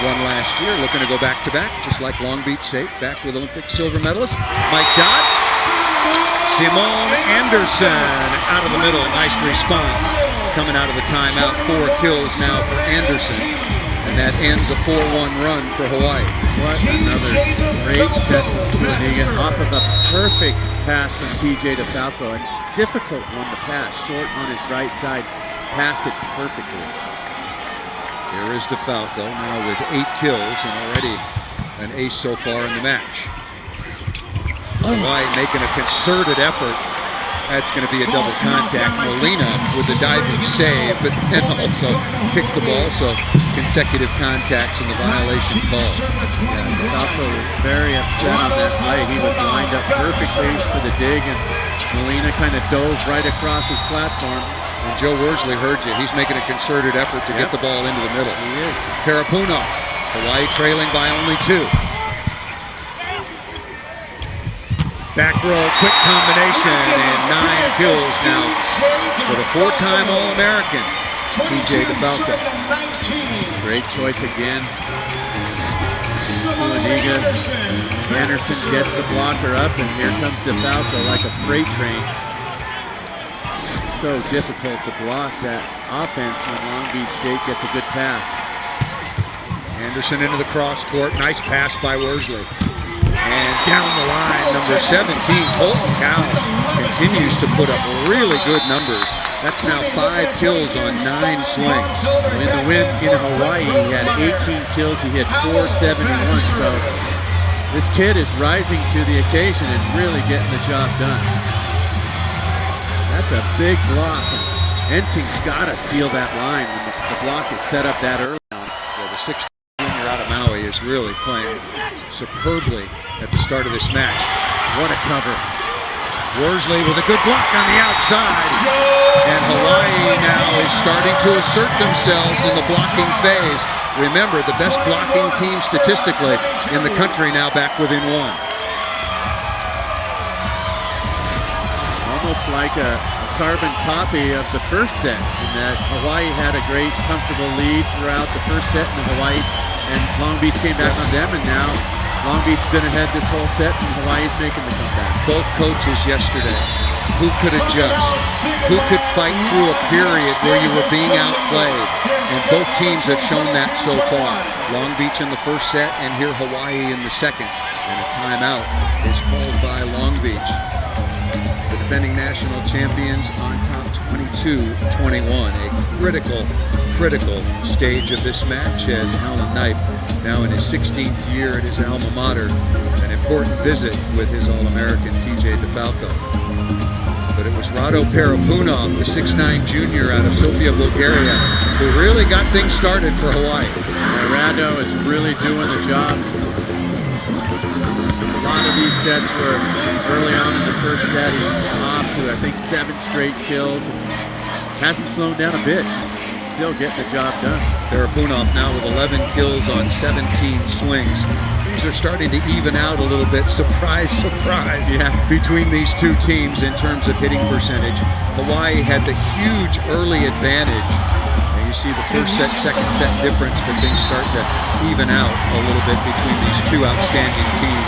won last year, looking to go back-to-back, just like Long Beach State, back with Olympic silver medalist Mike Dodd. Simone Anderson out of the middle. Nice response coming out of the timeout. 4 kills now for Anderson. And that ends a 4-1 run for Hawaii. What another great set from Tuaniga off of a perfect pass from TJ DeFalco. A difficult one to pass, short on his right side. Passed it perfectly. Here is DeFalco now with 8 kills and already an ace so far in the match. Hawaii making a concerted effort. That's going to be a double contact. Molina with a diving save, but then also kicked the ball, so consecutive contacts and the violation call. Yeah, DeFalco was very upset on that play. He was lined up perfectly for the dig, and Molina kind of dove right across his platform. And Joe Worsley heard you. He's making a concerted effort to get the ball into the middle. He is. Parapunov, Hawaii trailing by only 2. Back row, quick combination, and 9 kills now for the 4-time All-American, TJ DeFalco. Great choice again. Tuaniga. Anderson gets the blocker up, and here comes DeFalco like a freight train. So difficult to block that offense when Long Beach State gets a good pass. Anderson into the cross court, nice pass by Worsley. And down the line, number 17, Colton Cowell, continues to put up really good numbers. That's now 5 kills on 9 swings. In the win in Hawaii, he had 18 kills. He hit 471. So this kid is rising to the occasion and really getting the job done. That's a big block. Ensing's got to seal that line when the block is set up that early on. Well, the 16 junior out of Maui is really playing superbly at the start of this match. What a cover. Worsley with a good block on the outside. And Hawaii now is starting to assert themselves in the blocking phase. Remember, the best blocking team statistically in the country now back within 1. Almost like a carbon copy of the first set, in that Hawaii had a great, comfortable lead throughout the first set, and Hawaii and Long Beach came back on them, and now Long Beach's been ahead this whole set, and Hawaii's making the comeback. Both coaches yesterday, who could adjust, who could fight through a period where you were being outplayed, and both teams have shown that so far. Long Beach in the first set, and here Hawaii in the second, and a timeout is called by Long Beach. The defending national champions on top 22-21. A critical stage of this match as Alan Knipe, now in his 16th year at his alma mater, an important visit with his All-American TJ DeFalco. But it was Rado Parapunov, the 6'9 junior out of Sofia, Bulgaria, who really got things started for Hawaii. Rado is really doing the job. A lot of these sets were early on in the first set. He was off to, I think, 7 straight kills. Hasn't slowed down a bit. Still getting the job done. Parapunov now with 11 kills on 17 swings. Things are starting to even out a little bit. Surprise, surprise, between these two teams in terms of hitting percentage. Hawaii had the huge early advantage. And you see the first set, second set difference, but things start to even out a little bit between these two outstanding teams.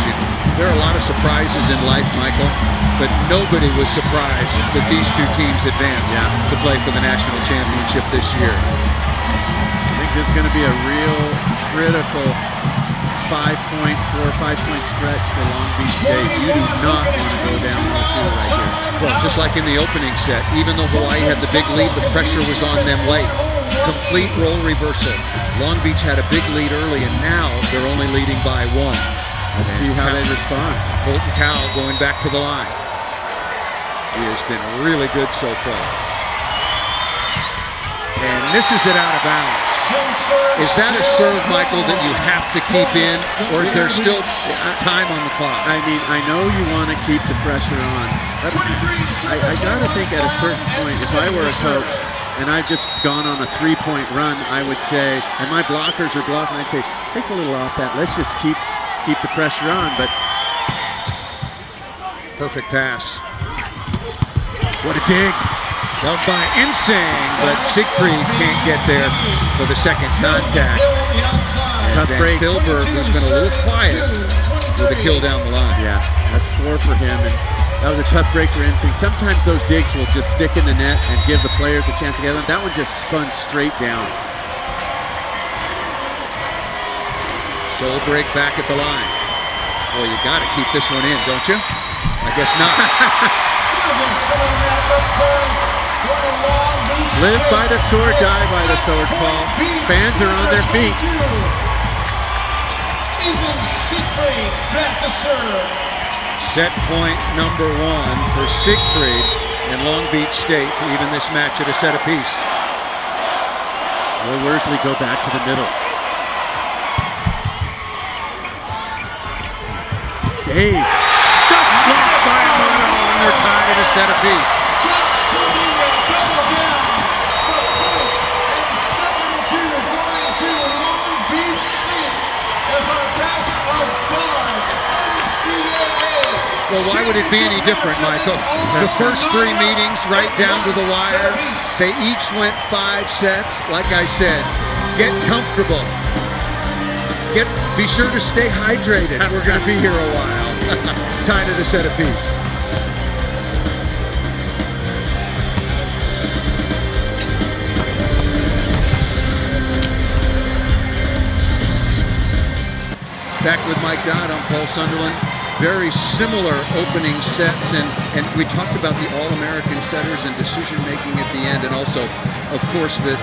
There are a lot of surprises in life, Michael, but nobody was surprised that these two teams advanced to play for the national championship this year. I think this is going to be a real critical 5-point stretch for Long Beach State. You do not want to go down 0-2 right here. Well, just like in the opening set, even though Hawaii had the big lead, the pressure was on them late. Complete role reversal. Long Beach had a big lead early, and now they're only leading by 1. Let's see how they respond. Colton Cowell going back to the line. He has been really good so far. And misses it out of bounds. Is that a serve, Michael, that you have to keep in, or is there still time on the clock? I mean, I know you want to keep the pressure on. I got to think at a certain point, if I were a coach and I've just gone on a 3-point run, I would say, and my blockers are blocking, I'd say, take a little off that. Let's just keep the pressure on. But perfect pass. What a dig. Dug by Ensing, but Siegfried can't get there for the second contact. Tough break. Tilburg, who's been a little quiet with a kill down the line. Yeah, that's 4 for him. And That was a tough break for NSYNC. Sometimes those digs will just stick in the net and give the players a chance to get them. That one just spun straight down. Solberg back at the line. Well, you got to keep this one in, don't you? I guess not. Live by the sword, die by the sword, Paul. Fans are on their feet. Ethan Siegfried back to serve. Set point number 1 for Siegfried and Long Beach State to even this match at a set apiece. Will Worsley go back to the middle? Save. Stuck blocked by Amato, and they're tied at a set apiece. Just Tuaniga double down. The point and 7-2 going to Long Beach State as our best of 5 NCAA. Well, why would it be any different, Michael? The first 3 meetings, right down to the wire, they each went 5 sets. Like I said, get comfortable. Be sure to stay hydrated. We're going to be here a while. Tied at a set apiece. Back with Mike Dodd, I'm Paul Sunderland. Very similar opening sets, and we talked about the All-American setters and decision-making at the end, and also, of course, that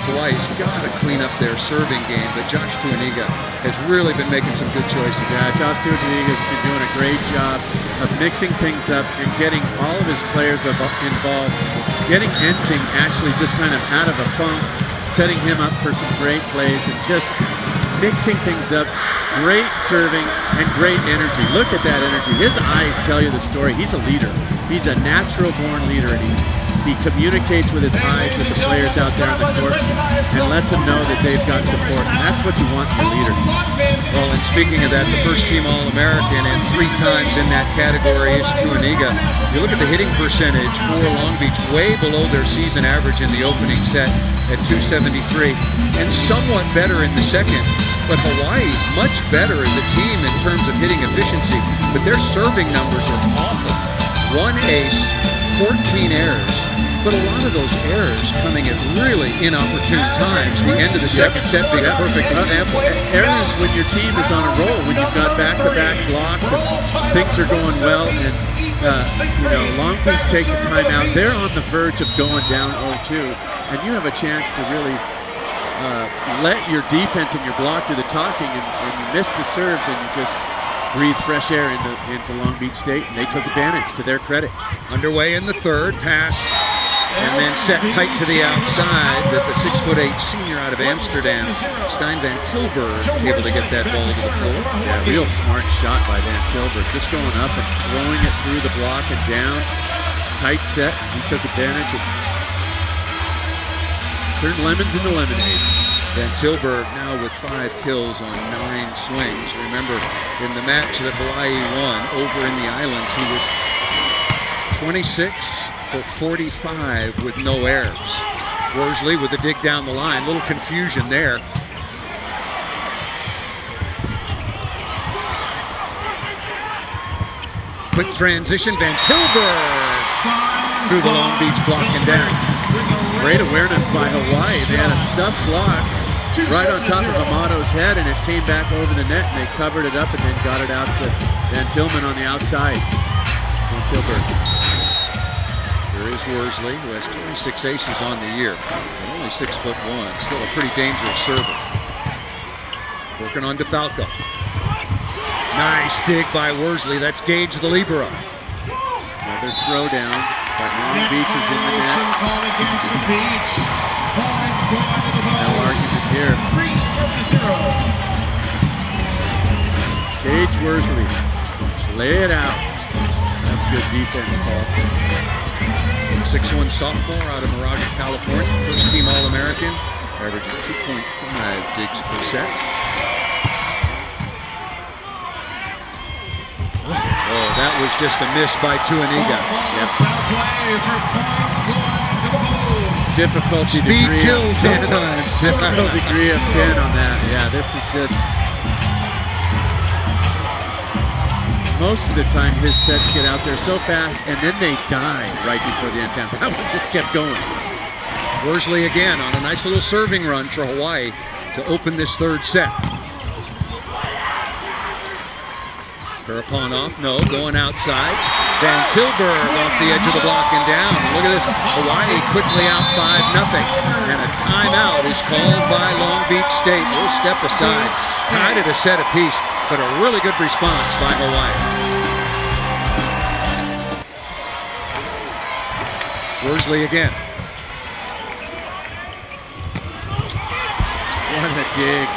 Hawaii's got to clean up their serving game, but Josh Tuaniga has really been making some good choices. Yeah, Josh Tuaniga's been doing a great job of mixing things up and getting all of his players involved, getting NSYNC actually just kind of out of a funk, setting him up for some great plays, and just mixing things up. Great serving and great energy. Look at that energy. His eyes tell you the story. He's a leader. He's a natural-born leader, and he communicates with his eyes with the players out there on the court and lets them know that they've got support. And that's what you want in a leader. Well, and speaking of that, the first-team All-American and 3 times in that category is Tuaniga. If you look at the hitting percentage for Long Beach, way below their season average in the opening set at .273, and somewhat better in the second. But Hawaii, much better as a team in terms of hitting efficiency, but their serving numbers are awful. 1 ace, 14 errors, but a lot of those errors coming at really inopportune times. The end of the second set being a perfect example. Errors when your team is on a roll, when you've got back-to-back blocks and things are going well, and Long Beach takes a timeout. They're on the verge of going down 0-2, and you have a chance to really let your defense and your block do the talking, and you miss the serves, and you just breathe fresh air into Long Beach State, and they took advantage, to their credit. Underway in the third, pass, and then set tight to the outside that the 6'8" senior out of Amsterdam, Stein Van Tilburg, able to get that ball to the floor. Yeah, real smart shot by Van Tilburg, just going up and throwing it through the block and down. Tight set, he took advantage of. Turned lemons into lemonade. Van Tilburg now with 5 kills on 9 swings. Remember, in the match that Hawaii won over in the islands, he was 26 for 45 with no errors. Worsley with a dig down the line. Little confusion there. Quick transition, Van Tilburg through the Long Beach block and down. Great awareness by Hawaii. They had a stuffed block right on top of Amato's head, and it came back over the net, and they covered it up and then got it out to Van Tilman on the outside. Van Tilburg. There is Worsley, who has 26 aces on the year, and only 6'1", still a pretty dangerous server. Working on DeFalco. Nice dig by Worsley. That's Gage the libero. Another throwdown, but Long Beach is in the net. Called against the Beach. No argument here. 3-0. Gage Worsley, lay it out. That's good defense, Paul. 6'1" sophomore out of Moraga, California. First-team All-American. Averaging 2.5 digs per set. Oh, that was just a miss by Tuaniga. Difficulty Speed degree kills of 10. sometimes. Difficulty degree of 10 on that. Yeah, this is just most of the time his sets get out there so fast and then they die right before the end. That one just kept going. Worsley again on a nice little serving run for Hawaii to open this third set. Karapanov, no, going outside. Van Tilburg off the edge of the block and down. Look at this, Hawaii quickly out 5-0. And a timeout is called by Long Beach State. We'll step aside, tied at a set apiece, but a really good response by Hawaii. Worsley again. What a dig.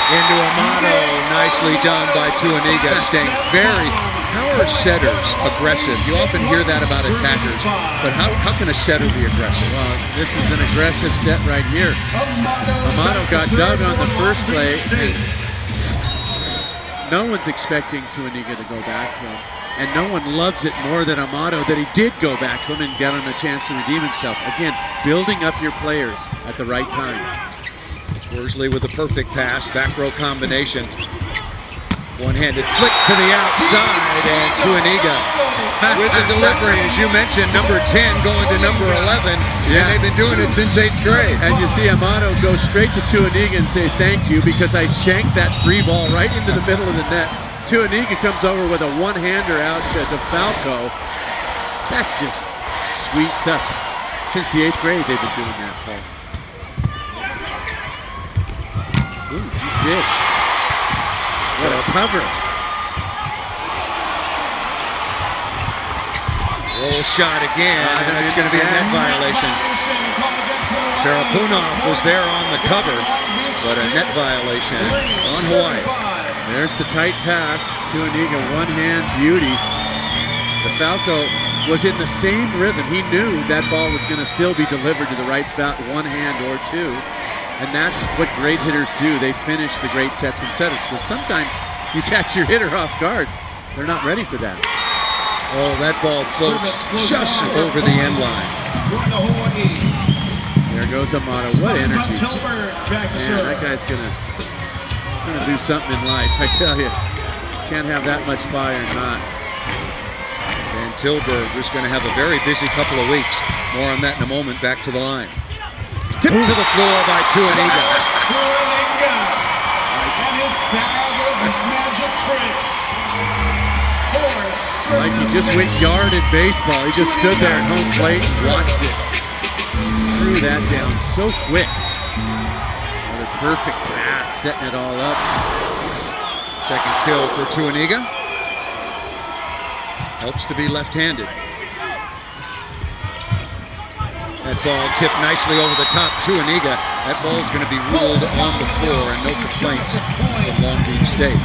Into Amato, nicely done by Tuaniga, staying very, how are setters aggressive? You often hear that about attackers, but how can a setter be aggressive? Well, this is an aggressive set right here. Amato got dug on the first play, and no one's expecting Tuaniga to go back to him. And no one loves it more than Amato that he did go back to him and get him a chance to redeem himself. Again, building up your players at the right time. Worsley with a perfect pass, back row combination. One-handed flick to the outside, and Tuaniga with the delivery, as you mentioned, number 10 going to number 11, and they've been doing it since 8th grade. And you see Amato go straight to Tuaniga and say, thank you, because I shanked that free ball right into the middle of the net. Tuaniga comes over with a one-hander out to DeFalco. That's just sweet stuff. Since the 8th grade, they've been doing that, Paul. Ooh, deep dish. What a cover. Roll shot again, and it's going to be a net violation. Karapunov was there on the cover, but a net violation on Hawaii. There's the tight pass. Tuaniga, one-hand beauty. DeFalco was in the same rhythm. He knew that ball was going to still be delivered to the right spot, one hand or two. And that's what great hitters do. They finish the great sets from setters. But sometimes you catch your hitter off guard. They're not ready for that. Oh, that ball floats just over the end line. There goes Amato. What energy. Man, that guy's gonna do something in life, I tell you. Can't have that much fire and not. Van Tilburg is going to have a very busy couple of weeks. More on that in a moment. Back to the line. Tipped to the floor by Tuaniga. And his bag of magic tricks. Like he just went yard in baseball. He just stood there at home plate and watched it. Threw that down so quick. What a perfect pass, setting it all up. Second kill for Tuaniga. Helps to be left-handed. That ball tipped nicely over the top. Tuaniga. That ball is going to be ruled on the floor, and no complaints from Long Beach State.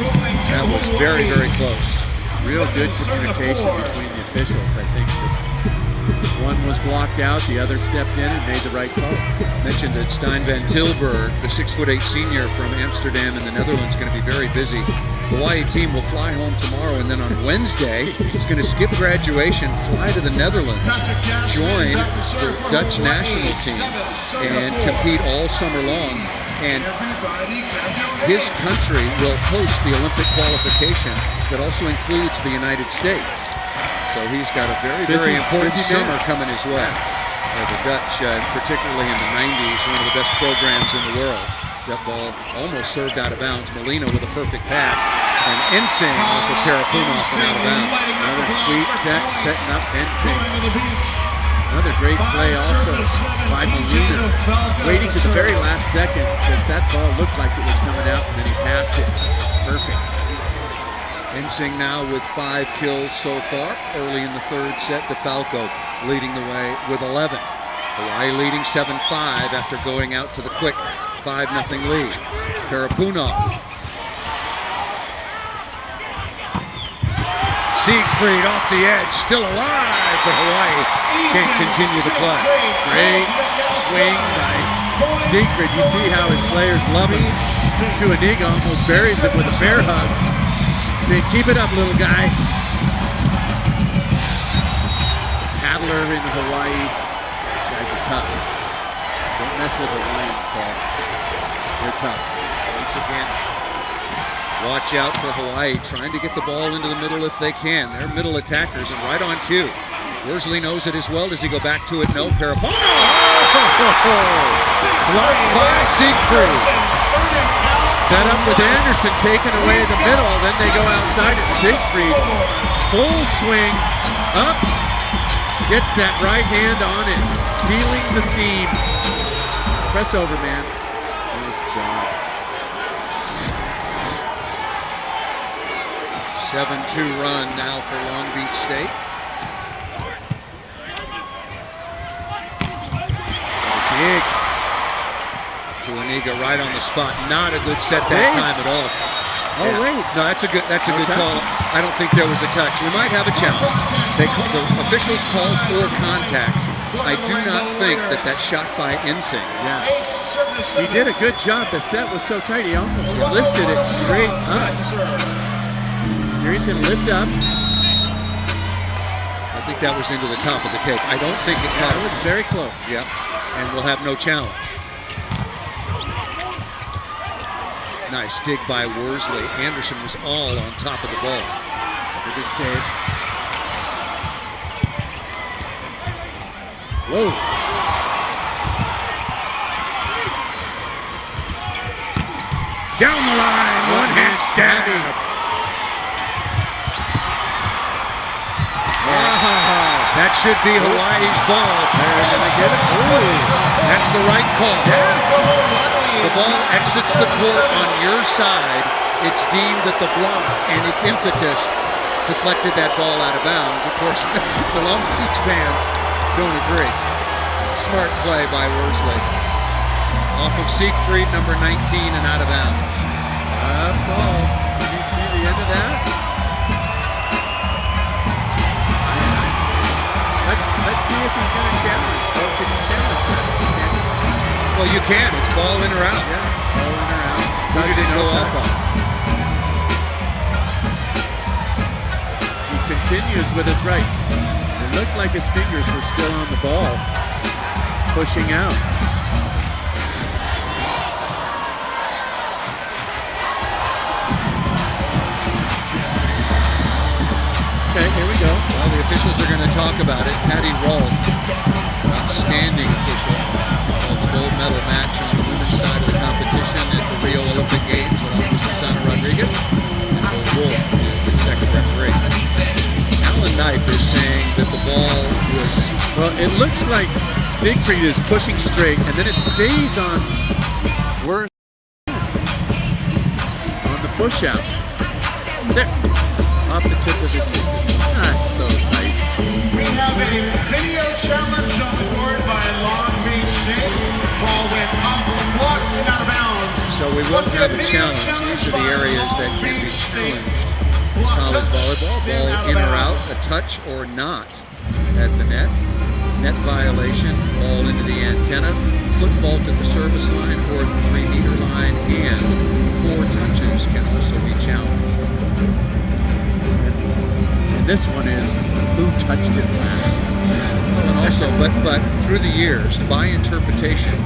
That was very, very close. Real good communication between the officials. I think one was blocked out, the other stepped in and made the right call. Mentioned that Stijn Van Tilburg, the 6'8" senior from Amsterdam in the Netherlands, is going to be very busy. The Hawaii team will fly home tomorrow, and then on Wednesday, he's going to skip graduation, fly to the Netherlands, join the Dutch national team, and compete all summer long. And his country will host the Olympic qualification that also includes the United States. So he's got a very, very important summer coming his way. The Dutch, particularly in the 90s, one of the best programs in the world. That ball almost served out of bounds. Molina with a perfect pass. And Ensing off of Karapunov and out of bounds. Another sweet set, setting up Ensing. Another great play also by Molina. Waiting to the very last second because that ball looked like it was coming out and then he passed it. Perfect. Ensing now with 5 kills so far. Early in the third set, DeFalco leading the way with 11. Hawaii leading 7-5 after going out to the quick 5-0 lead. Karapunov. Siegfried off the edge, still alive, but Hawaii can't continue the play. Great swing by Siegfried. You see how his players love him. Tuaniga almost buries him with a bear hug. Say, keep it up, little guy. Paddler in Hawaii. Guys are tough. Don't mess with Hawaiians, Paul. They're tough. Once again, Watch out for Hawaii, trying to get the ball into the middle if they can. They're middle attackers and right on cue. Worsley knows it as well. Does he go back to it? No. Parapono! Blocked by Siegfried. Set up with Anderson taking away the middle. Then they go outside and Siegfried. Full swing. Up. Gets that right hand on it. Sealing the seam. Press over, man. Nice job. 7-2 run now for Long Beach State. Big. Tuaniga right on the spot. Not a good set that time at all. Oh, wait. No, that's a good call. I don't think there was a touch. We might have a challenge. The officials called 4 contacts. I do not think that shot by Ensing. Yeah. He did a good job. The set was so tight, he almost lifted it straight up. Here he's going to lift up. I think that was into the top of the tape. I don't think it That was very close. Yep. And we'll have no challenge. Nice dig by Worsley. Anderson was all on top of the ball. A good save. Whoa. Down the line, one hand stab. That should be Hawaii's ball. They're gonna get it. Ooh. That's the right call. The ball exits the court on your side. It's deemed that the block and its impetus deflected that ball out of bounds. Of course, the Long Beach fans don't agree. Smart play by Worsley. Off of Siegfried, number 19, and out of bounds. Ball. Did you see the end of that? Let's see if he's going to challenge. Or can he challenge that? Well, you can. It's ball in or out. Yeah, ball in or out. Who did it go off on? He continues with his rights. It looked like his fingers were still on the ball, pushing out. Okay, here we go. Well, the officials are going to talk about it. Patty Rolfe, outstanding official, of the gold medal match on the women's side of the competition at the Rio Olympic Games, along with Susana Rodriguez. And Bill Wolf is the second referee. Alan Knipe is saying that the ball was... Well, it looks like Siegfried is pushing straight, and then it stays on the push out. There. Off the tip of his finger. That's so tight. We have a video challenge on the board by Long Beach State. Ball went up, blocked, and out of bounds. So we won't have a challenge. These are the areas that can be challenged. College volleyball, ball in or out, a touch or not at the net. Net violation, ball into the antenna, foot fault at the service line or the 3-meter line, and 4 touches can also be challenged. And this one is who touched it last. Well, and also, but through the years, by interpretation,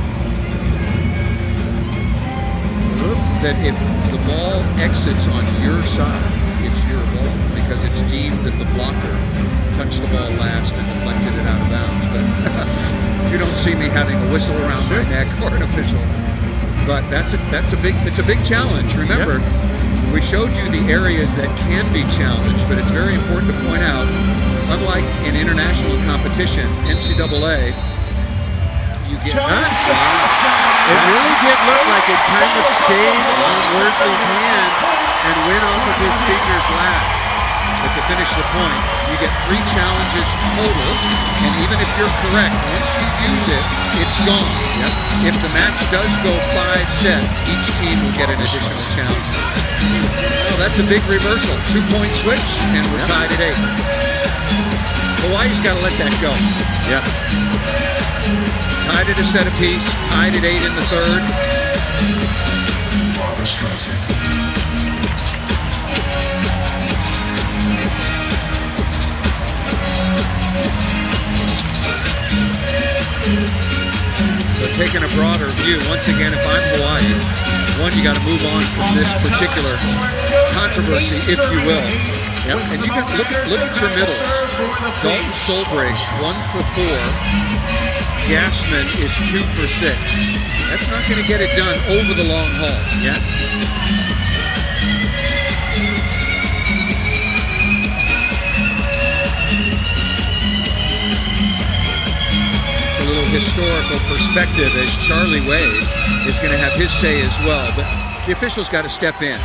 that if the ball exits on your side, it's your ball because it's deemed that the blocker touched the ball last and deflected it out of bounds. But you don't see me having a whistle around my neck or an official. But it's a big challenge. Remember, we showed you the areas that can be challenged, but it's very important to point out, unlike in international competition, NCAA, you get It really did look like it kind of stayed on Worsley's hand and went off of his fingers last. But to finish the point, you get 3 challenges total, and even if you're correct, once you use it, it's gone. Yep. If the match does go 5 sets, each team will get an additional challenge. Well, that's a big reversal. 2-point switch, and we're tied at 8. Hawaii's got to let that go. Yep. Tied at a set apiece, tied at 8 in the third. So taking a broader view, once again, if I'm Hawaii, One, you got to move on from this particular controversy, if you will. Yep. And you got look at your middles. Dalton Solbrig, 1 for 4. Gassman is 2 for 6. That's not going to get it done over the long haul. Yeah. A little historical perspective as Charlie Wade is going to have his say as well. But the officials got to step in.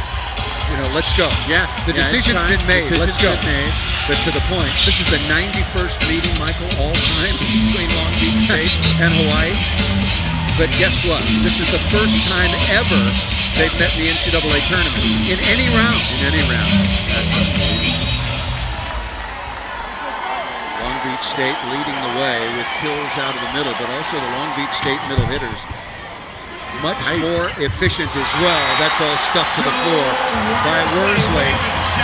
You know, let's go. Yeah. The decision's been made. Let's go. Decision's been made. But to the point, this is the 91st meeting, Michael, all time between Long Beach State and Hawaii. But guess what? This is the first time ever they've met in the NCAA tournament in any round. In any round. That's amazing. Long Beach State leading the way with kills out of the middle, but also the Long Beach State middle hitters much more efficient as well. That ball stuck to the floor by Worsley.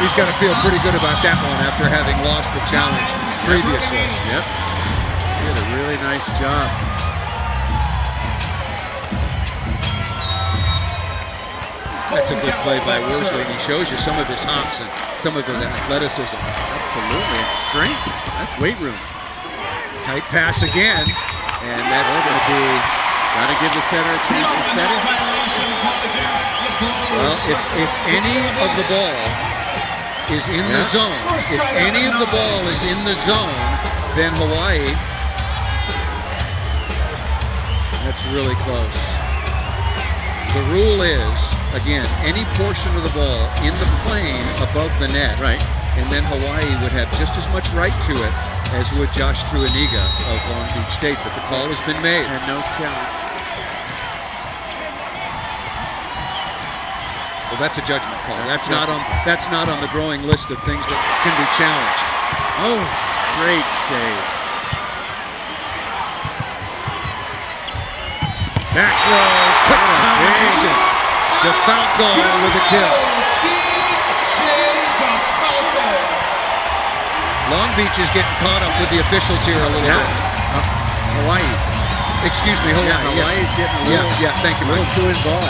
He's got to feel pretty good about that one after having lost the challenge previously. Yep. He did a really nice job. That's a good play by Worsley, and he shows you some of his hops and some of his athleticism. Absolutely. And strength. That's weight room. Tight pass again, and that's going to be... Got to give the center a chance to set it. Well, if any of the ball is in the zone, if any of the ball is in the zone, then Hawaii, that's really close. The rule is, again, any portion of the ball in the plane above the net, right, and then Hawaii would have just as much right to it as would Josh Truaniga of Long Beach State, but the call has been made. And no challenge. Well, that's a judgment call. That's not on the growing list of things that can be challenged. Oh, great save. Back row, quick combination. DeFalco with a kill. Long Beach is getting caught up with the officials here a little bit. Hawaii. Excuse me, Hawaii. Yeah, Hawaii's getting a little, thank you, a little Mike. too involved.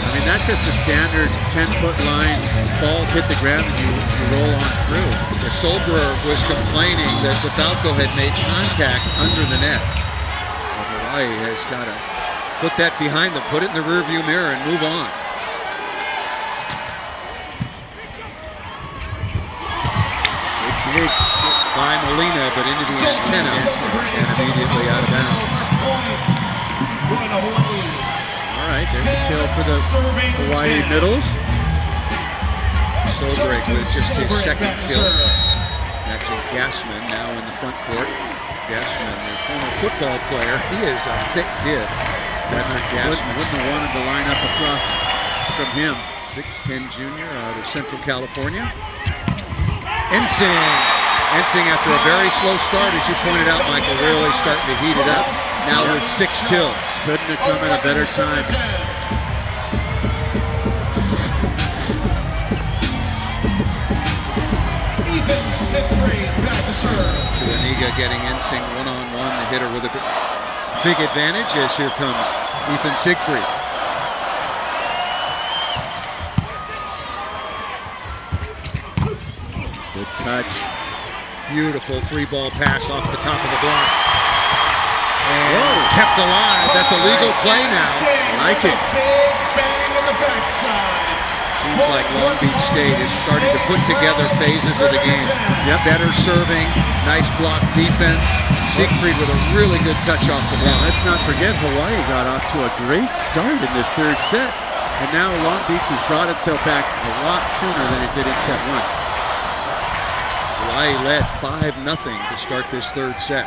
I mean, that's just a standard 10-foot line. Balls hit the ground and you roll on through. The Solberg was complaining that DeFalco had made contact under the net. But Hawaii has got to put that behind them, put it in the rearview mirror, and move on. Big by Molina, but into the antenna and immediately out of bounds. All right, there's a kill for the Hawaii middles. Solberg with just his second kill. Actually, Gassman now in the front court. Gassman, the former football player, he is a thick kid. Patrick Gassman. Wouldn't have wanted to line up across from him. 6'10" junior out of Central California. Ensing after a very slow start, as you pointed out, Michael, really starting to heat it up. Now with 6 kills. Couldn't have come at a better time. Truaniga getting Ensing one-on-one, the hitter with a big advantage as here comes Ethan Siegfried. Good touch. Beautiful free ball pass off the top of the block. And kept alive. That's a legal play now. I like it. Seems like Long Beach State is starting to put together phases of the game. Yep. Better serving, nice block defense. Siegfried with a really good touch off the block. Let's not forget Hawaii got off to a great start in this third set. And now Long Beach has brought itself back a lot sooner than it did in set 1. Hawaii led 5-0 to start this third set.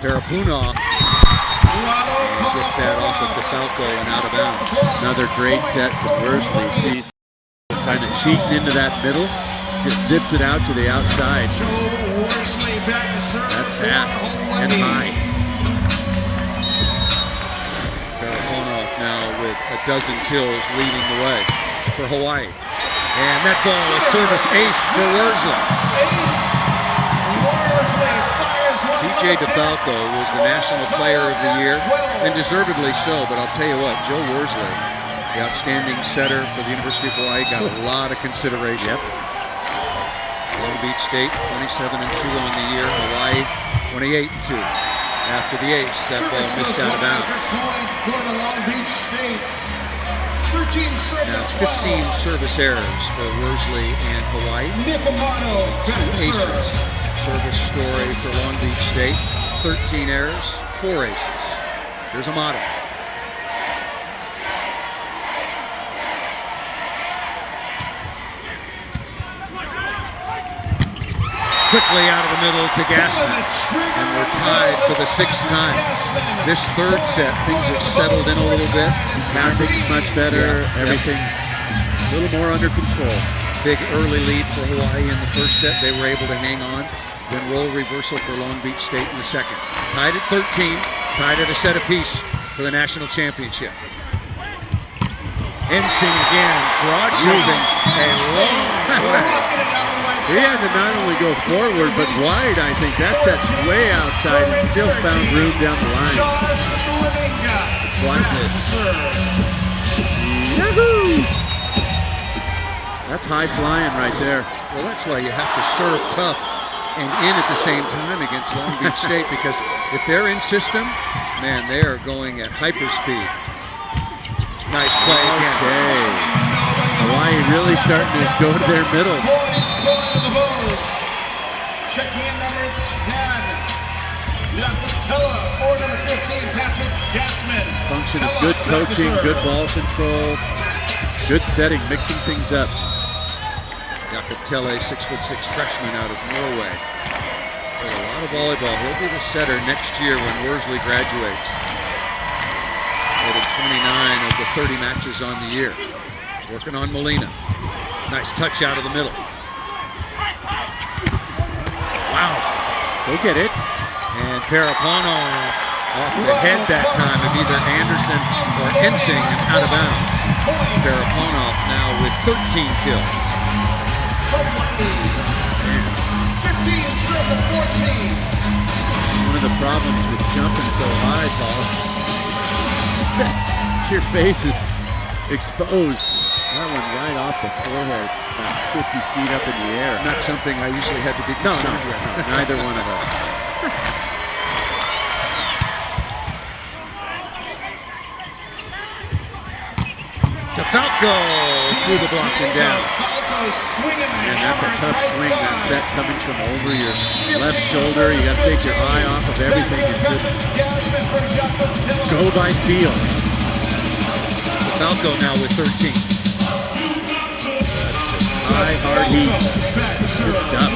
Parapunov gets that off of DeFalco and out of bounds. Another great set from Worsley. Sees kind of cheating into that middle, just zips it out to the outside. That's fast and high. Parapunov now with a dozen kills leading the way for Hawaii. And that ball is service ace for Worsley. TJ DeFalco was the National Player of the Year, and deservedly so, but I'll tell you what, Joe Worsley, the outstanding setter for the University of Hawaii, got a lot of consideration. Yep. Long Beach State, 27-2 on the year. Hawaii, 28-2. After the ace, that ball missed out of bounds. For the Long Beach State. 13 Now service 15 fouls. service errors for Worsley and Hawaii. Nick Amato back to Aces. serve. Service story for Long Beach State. 13 errors, 4 aces. Here's Amato. Quickly out of the middle to Gassman. And we're tied for the 6th time. This third set, things have settled in a little bit. Passing's much better. Everything's a little more under control. Big early lead for Hawaii in the first set. They were able to hang on. Then role reversal for Long Beach State in the second. Tied at 13, tied at a set apiece for the national championship. Ensing again, broad jumping a long way. He had to not only go forward, but wide, I think. That set's way outside and still found room down the line. Watch this. Yahoo! That's high flying right there. Well, that's why you have to serve tough and in at the same time against Long Beach State, because if they're in system, man, they are going at hyperspeed. Nice play again. Okay. Hawaii really starting to go to their middle. Checking in number 10. Capella, or number 15, Patrick Gassman. Function of good coaching, good ball control, good setting, mixing things up. Jakob Telle, 6'6" freshman out of Norway. Played a lot of volleyball. He'll be the setter next year when Worsley graduates. Played in 29 of the 30 matches on the year. Working on Molina. Nice touch out of the middle. Wow. Go get it. And Paraponov off the head that time of either Anderson or Ensing and out of bounds. Paraponov now with 13 kills. 15, 14. One of the problems with jumping so high, Paul, your face is exposed. That one right off the forehead, about 50 feet up in the air. Not something I usually had to be concerned with. Neither one of us. DeFalco through the block and down. And that's a tough swing, that set coming from over your left shoulder. You got to take your eye off of everything and just go by feel. DeFalco now with 13. High, hard heat. Good stuff.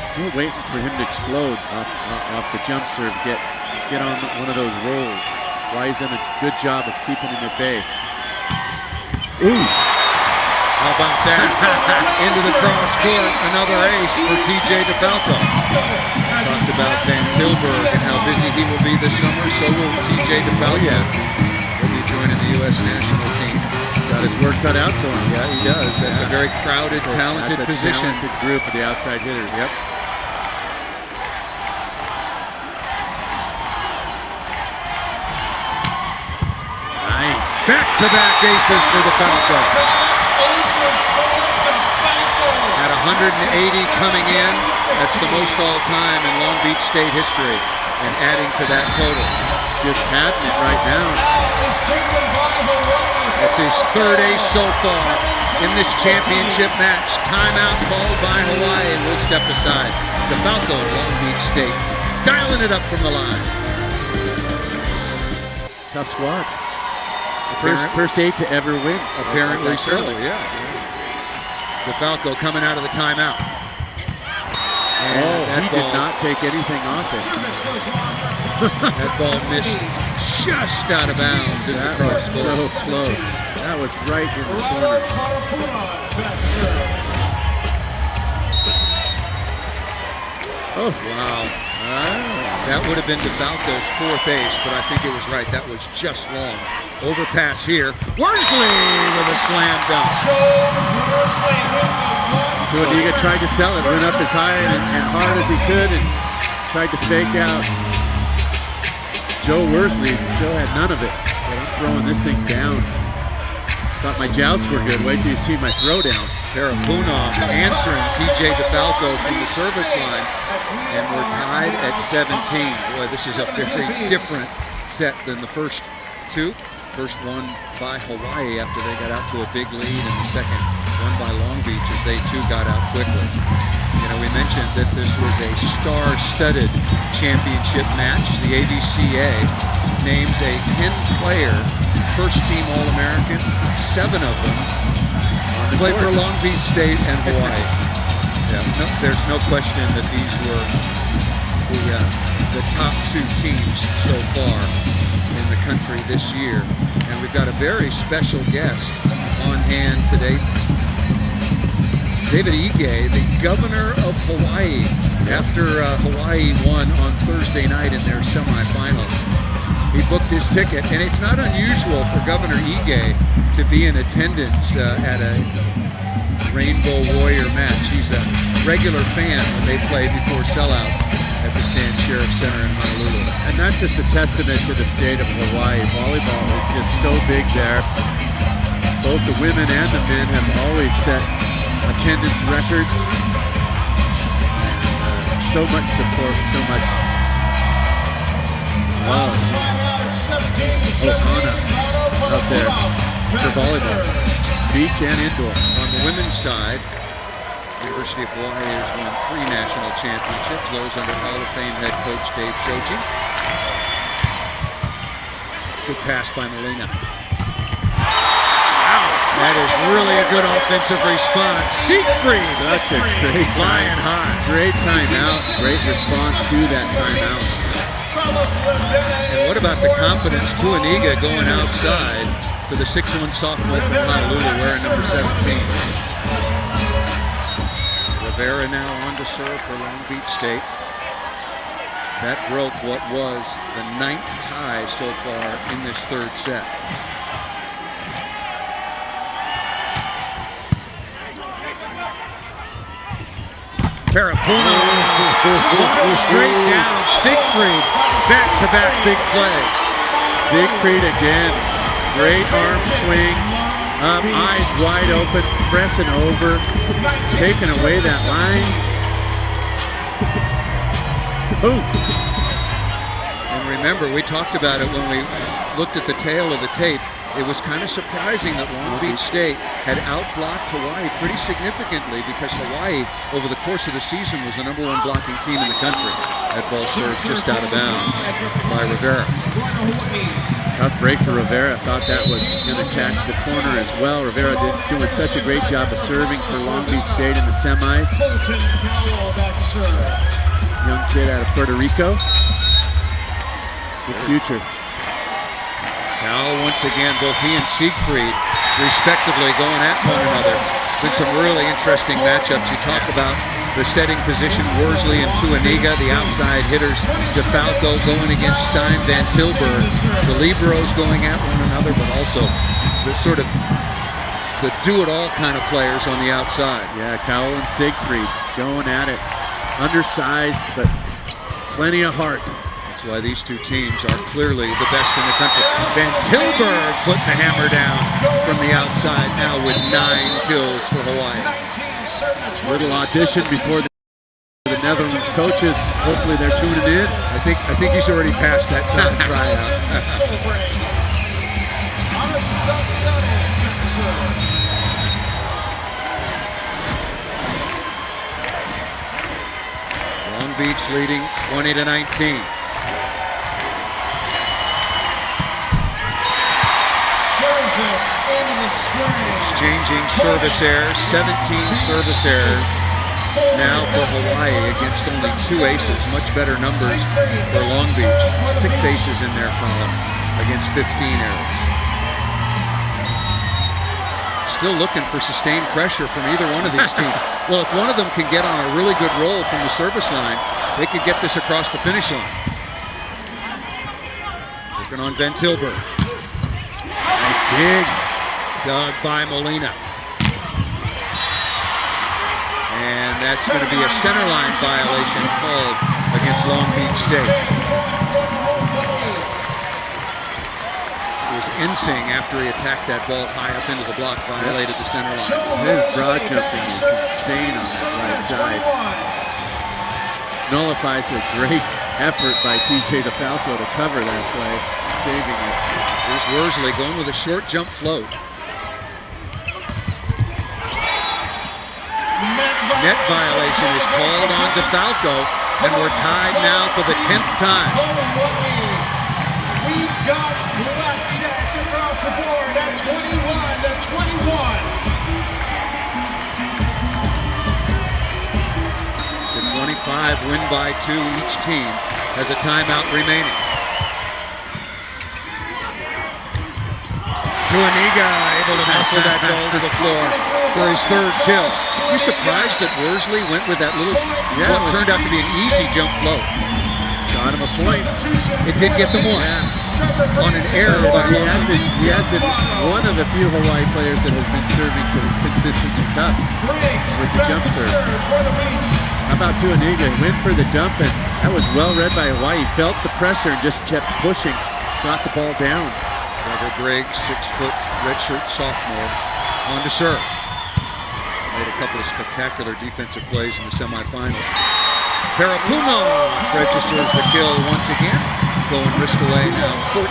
Still waiting for him to explode off the jump serve, get on one of those rolls. Hawaii's done a good job of keeping him at bay. Ooh! How about that? Into the cross court, another ace for TJ DeFalco. Talked about Van Tilburg and how busy he will be this summer. So will TJ DeFalco. He'll be joining the U.S. national team. Got his work cut out for him. Yeah, he does. That's a very crowded, talented That's a position. talented group of the outside hitters. Yep. Nice. Back-to-back aces for DeFalco. At 180 coming in, that's the most all-time in Long Beach State history. And adding to that total. Just happening right now. That's his third ace so far in this championship match. Timeout called by Hawaii, and we'll step aside. DeFalco, Long Beach State, dialing it up from the line. Tough squad. First 8 to ever win. Apparently so, yeah. DeFalco coming out of the timeout. And he did not take anything off it. That ball missed just out of bounds. That was so close. That was right in the corner. Oh, wow. That would have been DeFalco's fourth ace, but I think it was right. That was just long. Overpass here. Worsley with a slam dunk. Tuaniga tried to sell it, went up as high and hard as he could, and tried to fake out Joe Worsley. Joe had none of it. So I'm throwing this thing down. Thought my jousts were good. Wait till you see my throwdown. Parapunov answering TJ DeFalco from the service line, and we're tied at 17. Boy, this is a very different set than the first two. First one by Hawaii after they got out to a big lead, and the second one by Long Beach as they too got out quickly. You know, we mentioned that this was a star-studded championship match. The ABCA names a 10-player first-team All-American. 7 of them play for Long Beach State and Hawaii. Yeah, no, there's no question that these were the top 2 teams so far in the country this year. And we've got a very special guest on hand today. David Ige, the governor of Hawaii, after Hawaii won on Thursday night in their semifinals. He booked his ticket, and it's not unusual for Governor Ige to be in attendance at a Rainbow Warrior match. He's a regular fan when they play before sellouts at the Stan Sheriff Center in Honolulu. And that's just a testament to the state of Hawaii. Volleyball is just so big there. Both the women and the men have always set attendance records. And, so much support, so much love. Ohana out there for volleyball, beach and indoor. On the women's side, University of Hawaii has won 3 national championships, those under Hall of Fame head coach Dave Shoji. Good pass by Molina. That is really a good offensive response. Siegfried, Such a great flying high. Great timeout. Great response to that timeout. And what about the confidence to Aniga going outside for the 6'1" sophomore from Honolulu wearing number 17. Rivera now on to serve for Long Beach State. That broke what was the 9th tie so far in this 3rd set. Parapunov straight down. Siegfried, back-to-back big plays. Siegfried again, great arm swing, up, eyes wide open, pressing over, taking away that line. Boom. And remember, we talked about it when we looked at the tail of the tape. It was kind of surprising that Long Beach State had outblocked Hawaii pretty significantly, because Hawaii, over the course of the season, was the #1 blocking team in the country. That ball served just out of bounds by Rivera. Tough break for Rivera. Thought that was going to catch the corner as well. Rivera doing such a great job of serving for Long Beach State in the semis. Young kid out of Puerto Rico. Good future. Now, once again, both he and Siegfried, respectively, going at one another. Been some really interesting matchups. You talk about the setting position, Worsley and Tuaniga, the outside hitters, DeFalco going against Stein, Van Tilburg, the Libros going at one another, but also the sort of the do-it-all kind of players on the outside. Yeah, Cowell and Siegfried going at it. Undersized, but plenty of heart. That's why these two teams are clearly the best in the country. Van Tilburg putting the hammer down from the outside now with 9 kills for Hawaii. Little audition before the Netherlands coaches. Hopefully they're tuning in. I think he's already passed that time tryout. Long Beach leading 20-19. Exchanging service errors, 17 service errors now for Hawaii against only 2 aces. Much better numbers for Long Beach. 6 aces in their column against 15 errors. Still looking for sustained pressure from either one of these teams. Well, if one of them can get on a really good roll from the service line, they could get this across the finish line. Looking on Van Tilburg. Nice dig. Dug by Molina. And that's going to be a center line violation called against Long Beach State. It was Ensing, after he attacked that ball high up into the block, violated the center line. His broad jumping is insane on that right side. Nullifies a great effort by TJ DeFalco to cover that play, saving it. Here's Worsley going with a short jump float. Net violation is called on DeFalco, and we're tied now for the 10th time. We've got blackjacks across the board at 21-21. The 25 win by 2. Each team has a timeout remaining. Tuaniga able to muscle that ball to the floor for his 3rd kill. You surprised that Worsley went with that little, what turned out to be an easy jump float? Got him a point. It did get them one. On an error by He has been one of the few Hawaii players that has been serving consistently tough with the jump serve. How about Tuaniga? He went for the dump, and that was well read by Hawaii. He felt the pressure and just kept pushing. Got the ball down. Trevor Briggs, 6-foot redshirt sophomore, on to serve. Made a couple of spectacular defensive plays in the semifinals. Parapumo registers the kill once again. Going Riskaway now 14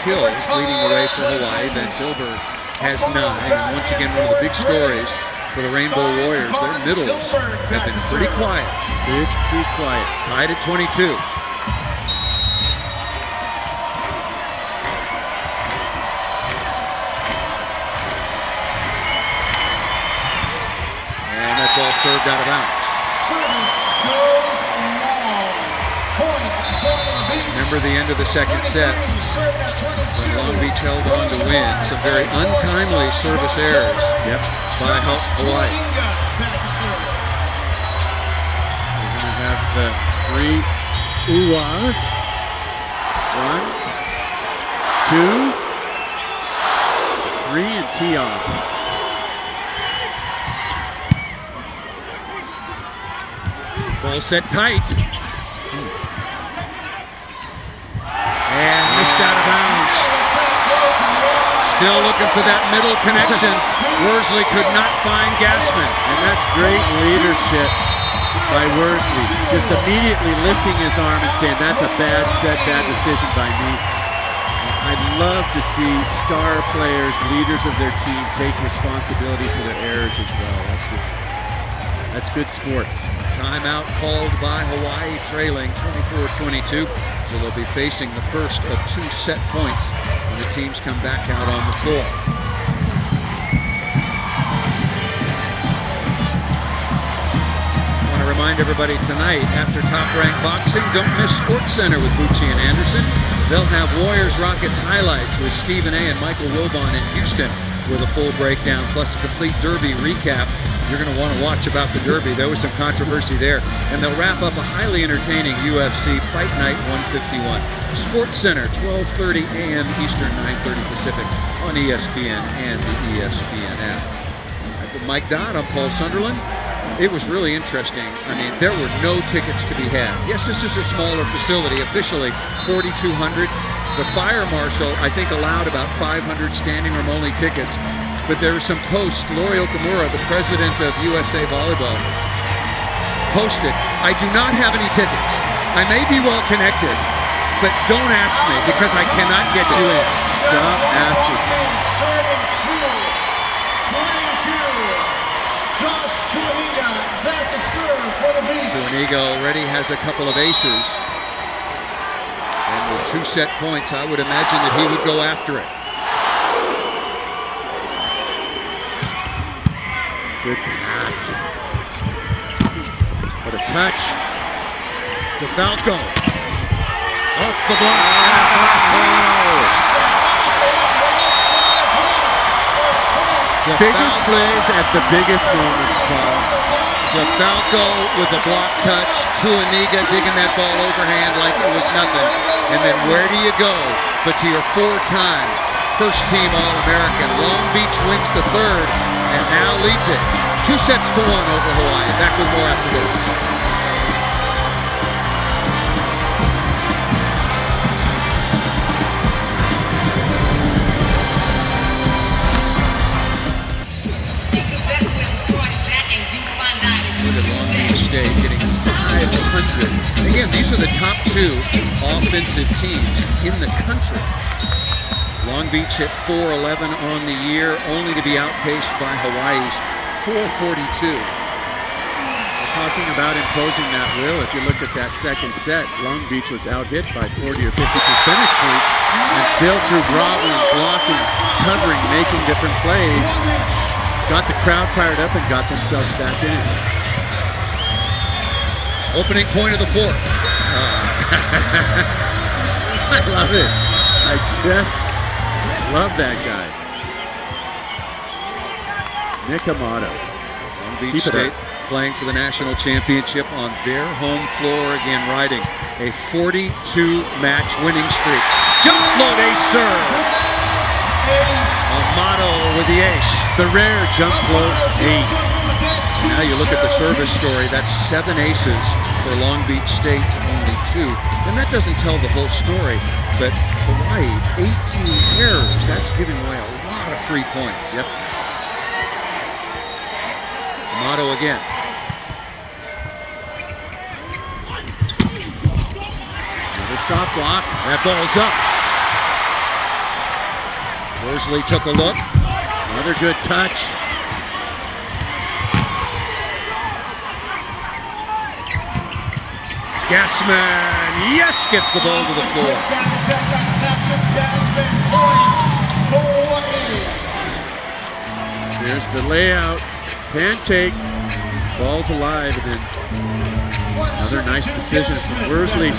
kills, leading the way for Hawaii. Van Tilburg has 9. And once again, one of the big stories for the Rainbow Warriors, their middles have been pretty quiet. Pretty quiet. Tied at 22. And that ball served out of bounds. Service goes long. Point for the Beach. Remember the end of the second set when Long Beach held on to win. Some very untimely service errors by Hawaii. We're going to have the 3 uwas. 1, 2, 3, and tee off. Ball set tight. And missed out of bounds. Still looking for that middle connection. Worsley could not find Gassman. And that's great leadership by Worsley. Just immediately lifting his arm and saying, that's a bad set, bad decision by me. I'd love to see star players, leaders of their team, take responsibility for their errors as well. That's good sports. Timeout called by Hawaii, trailing 24-22. So they'll be facing the first of 2 set points when the teams come back out on the floor. I want to remind everybody tonight, after Top Rank Boxing, don't miss SportsCenter with Bucci and Anderson. They'll have Warriors Rockets highlights with Stephen A. and Michael Wilbon in Houston with a full breakdown, plus a complete Derby recap. You're going to want to watch about the Derby. There was some controversy there. And they'll wrap up a highly entertaining UFC Fight Night 151. SportsCenter, 12:30 a.m. Eastern, 9:30 Pacific on ESPN and the ESPN app. Mike Dodd, I'm Paul Sunderland. It was really interesting. I mean, there were no tickets to be had. Yes, this is a smaller facility, officially 4,200. The fire marshal, I think, allowed about 500 standing room only tickets. But there was some posts. Lori Okamura, the president of USA Volleyball, posted, I do not have any tickets. I may be well connected, but don't ask me because I cannot get you in. Stop asking. Serving 2-22. Josh Tuaniga back to serve for the Beach. Tuaniga already has a couple of aces. And with 2 set points, I would imagine that he would go after it. Good pass. What a touch. DeFalco. Off the block. Biggest plays at the biggest moments, Paul. DeFalco with the block touch. Tuaniga digging that ball overhand like it was nothing. And then where do you go but to your 4-time first-team All-American? Long Beach wins the 3rd and now leads it 2-1 over Hawaii. Back with more after this. again, these are the top 2 offensive teams in the country. Long Beach hit 411 on the year, only to be outpaced by Hawaii's 442. Talking about imposing that will, if you look at that second set, Long Beach was out-hit by 40 or 50 percentage points, and still through groveling, blocking, covering, making different plays, got the crowd fired up and got themselves back in. Opening point of the 4th. I love it. I just love that guy. Nick Amato. Long Beach Keep it State up. playing for the national championship on their home floor, again riding a 42-match winning streak. Jump float ace serve. Amato with the ace. The rare jump float ace. Now you look at the service story, that's 7 aces for Long Beach State to only 2. And that doesn't tell the whole story, but Hawaii, 18 errors. That's giving away a lot of free points. Yep. Amato again. Another soft block. That ball's up. Worsley took a look. Another good touch. Gassman, yes, gets the ball to the floor. Here's the layout. Pancake. Ball's alive, and then another nice decision from Worsley.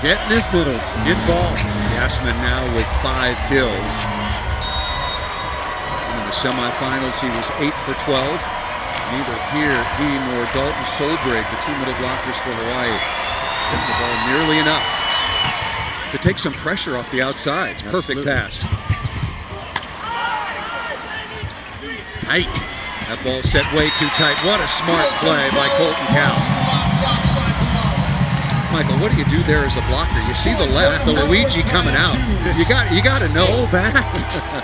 Getting his boodles in ball. Gassman now with 5 kills. In the semifinals, he was 8 for 12. Neither he nor Dalton Solbrig, the 2 middle blockers for Hawaii, hit the ball nearly enough to take some pressure off the outsides. Perfect Absolutely. pass. Tight. That ball set way too tight. What a smart play by Colton Cow. Michael, what do you do there as a blocker? You see the left, the Luigi coming out. You got to know. Pull back.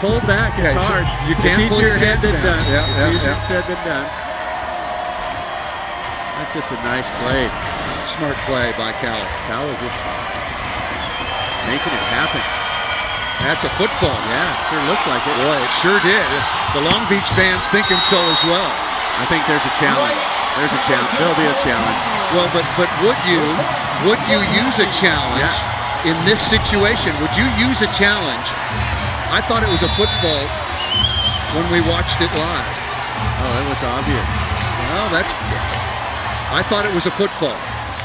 Pull back. It's Yeah, hard. you can't It's pull easier your said hands than down. done. Yeah, It's easier yeah. said than done. That's just a nice play. Smart play by Cal. Cal just making it happen. That's a football. Yeah, sure looked like it. Boy, it sure did. The Long Beach fans thinking so as well. I think there's a challenge. There's a challenge. There'll be a challenge. Well, but would you use a challenge in this situation? Would you use a challenge? I thought it was a football when we watched it live. Oh, it was obvious. Well, I thought it was a football.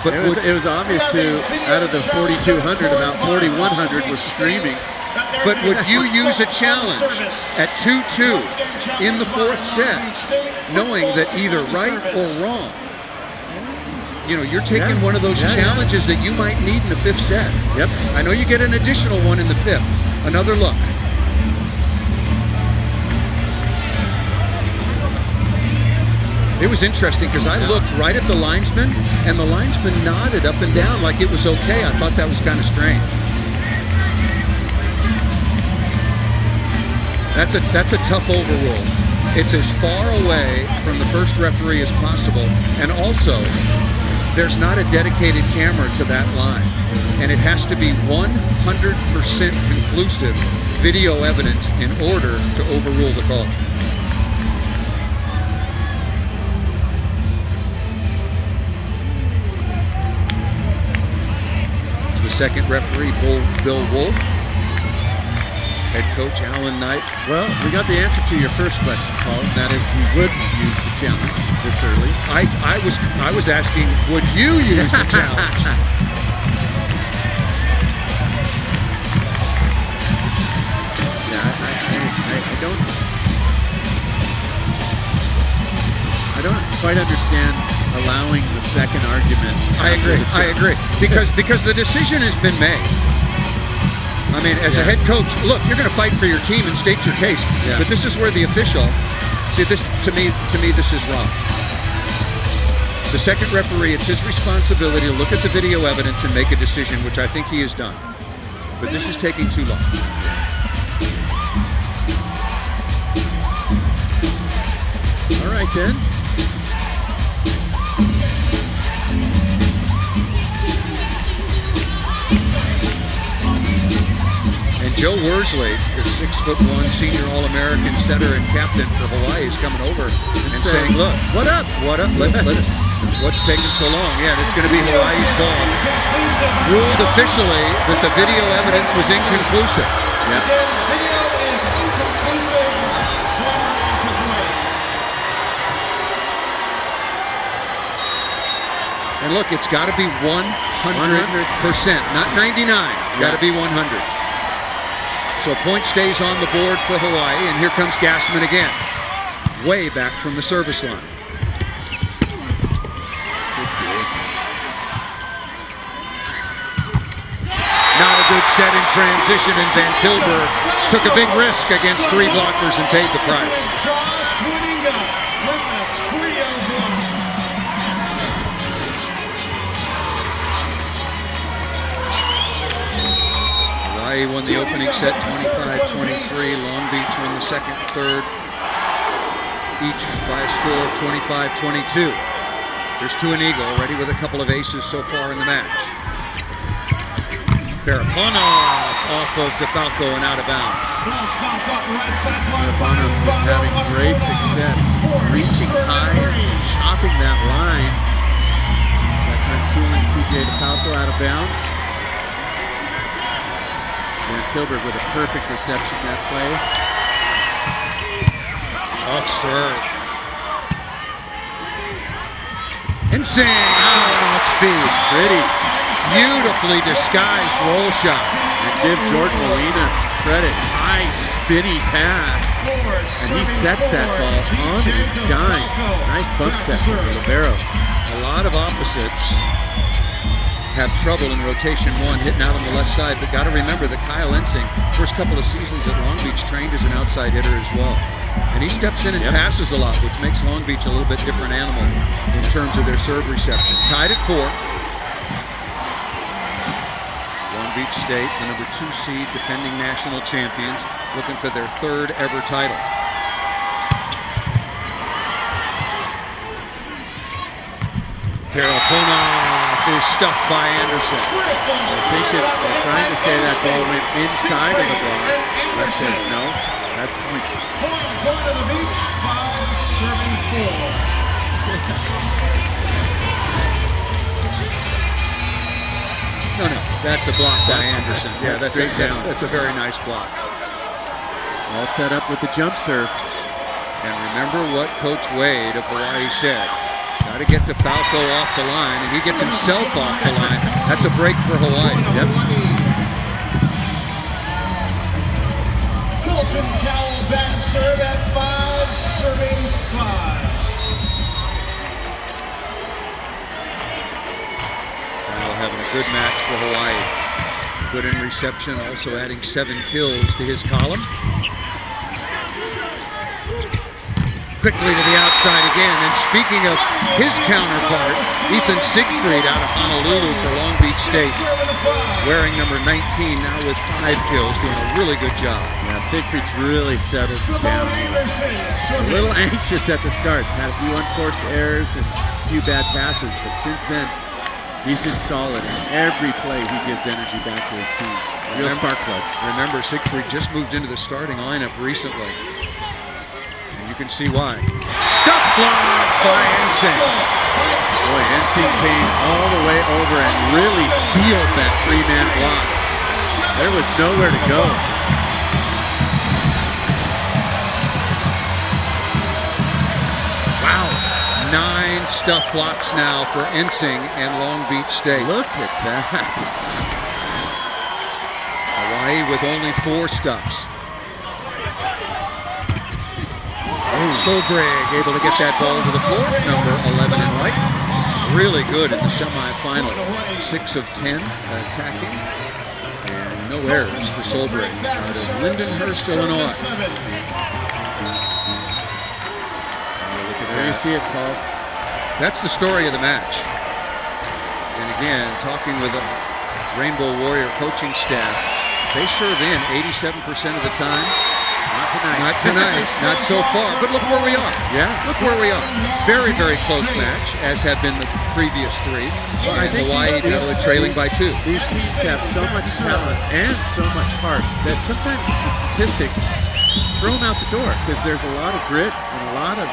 But It was obvious to, out of the 4,200, about 4,100 was screaming. But would you use a challenge at 2-2 in the 4th set, knowing that either right or wrong, you're taking Yeah. one of those Yeah, yeah. challenges that you might need in the 5th set. Yep. I know you get an additional one in the 5th. Another look. It was interesting because I looked right at the linesman, and the linesman nodded up and down like it was okay. I thought that was kind of strange. That's a tough overrule. It's as far away from the first referee as possible, and also there's not a dedicated camera to that line, and it has to be 100% conclusive video evidence in order to overrule the call. It's the second referee, Bill Wolf. Head coach Alan Knight. Well, we got the answer to your first question, Paul. And that is, you would use the challenge this early. I was asking, would you use the challenge? Yeah, I don't quite understand allowing the second argument. I after agree. the I challenge. agree because the decision has been made. I mean, as a head coach, look, you're going to fight for your team and state your case. Yeah. But this is where the official, see, this to me, this is wrong. The second referee, it's his responsibility to look at the video evidence and make a decision, which I think he has done. But this is taking too long. All right, then. Joe Worsley, the 6'1" senior All-American setter and captain for Hawaii, is coming over and saying, look, what up? what's taking so long? Yeah, it's going to be Hawaii's ball. Ruled officially that the video evidence was inconclusive. Yeah. Video is inconclusive. And look, it's got to be 100%, not 99. Got to be 100. So point stays on the board for Hawaii, and here comes Gassman again, way back from the service line. Not a good set in transition, and Van Tilburg took a big risk against 3 blockers and paid the price. Josh Tuininga with a trio block. Hawaii won the opening set 25-23. Long Beach won the second, third, each by a score of 25-22. Here's Tuininga already with a couple of aces so far in the match. Paraponov off of DeFalco and out of bounds. Paraponov's been having great success reaching high and chopping that line. That time tooling TJ DeFalco out of bounds. Van Tilburg with a perfect reception that play. Tough serve. And Singh off speed. Pretty. Beautifully disguised roll shot. And give Jordan Molina credit. High spinny pass. And he sets that ball on the dime. Nice bump set for the libero. A lot of opposites have trouble in rotation 1, hitting out on the left side, but got to remember that Kyle Ensing, first couple of seasons at Long Beach, trained as an outside hitter as well. And he steps in and passes a lot, which makes Long Beach a little bit different animal in terms of their serve reception. Tied at 4. Long Beach State, the number 2 seed, defending national champions, looking for their 3rd ever title. Paraponov is stuffed by Anderson. I think they're trying to say that ball went inside of the block. That says no. That's point. Point of the Beach, 5 serving 4. No, that's a block by Anderson. Yeah, that's straight down. That's a very nice block. All set up with the jump serve. And remember what Coach Wade of Hawaii said. Got to get DeFalco off the line, and he gets himself off the line. That's a break for Hawaii. Yep. Colton Cowell back serve at 5, serving 5. Now having a good match for Hawaii. Good in reception, also adding 7 kills to his column. Quickly to the outside again, and speaking of his counterpart, Ethan Siegfried out of Honolulu for Long Beach State, wearing number 19 now with 5 kills, doing a really good job. Yeah, Siegfried's really settled down. A little anxious at the start, had a few unforced errors and a few bad passes, but since then, he's been solid. And every play, he gives energy back to his team. Real spark plug. Remember, Siegfried just moved into the starting lineup recently. You can see why. Stuff block by Ensing. Boy, Ensing came all the way over and really sealed that 3-man block. There was nowhere to go. Wow. 9 stuff blocks now for Ensing and Long Beach State. Look at that. Hawaii with only 4 stuffs. Solbrig able to get that ball to the floor, number 11 in white. Really good in the semifinal. 6 of 10 attacking. And no errors for Solbrig out of Lindenhurst, Illinois. There you see it, Paul. That's the story of the match. And again, talking with the Rainbow Warrior coaching staff, they serve in 87% of the time. Not tonight. Not tonight, not so far. But look where we are. Yeah. Look where we are. Very, very close match, as have been the previous three. Well, I And think Hawaii these- now trailing by 2. These teams have so much talent and so much heart that sometimes the statistics throw them out the door because there's a lot of grit and a lot of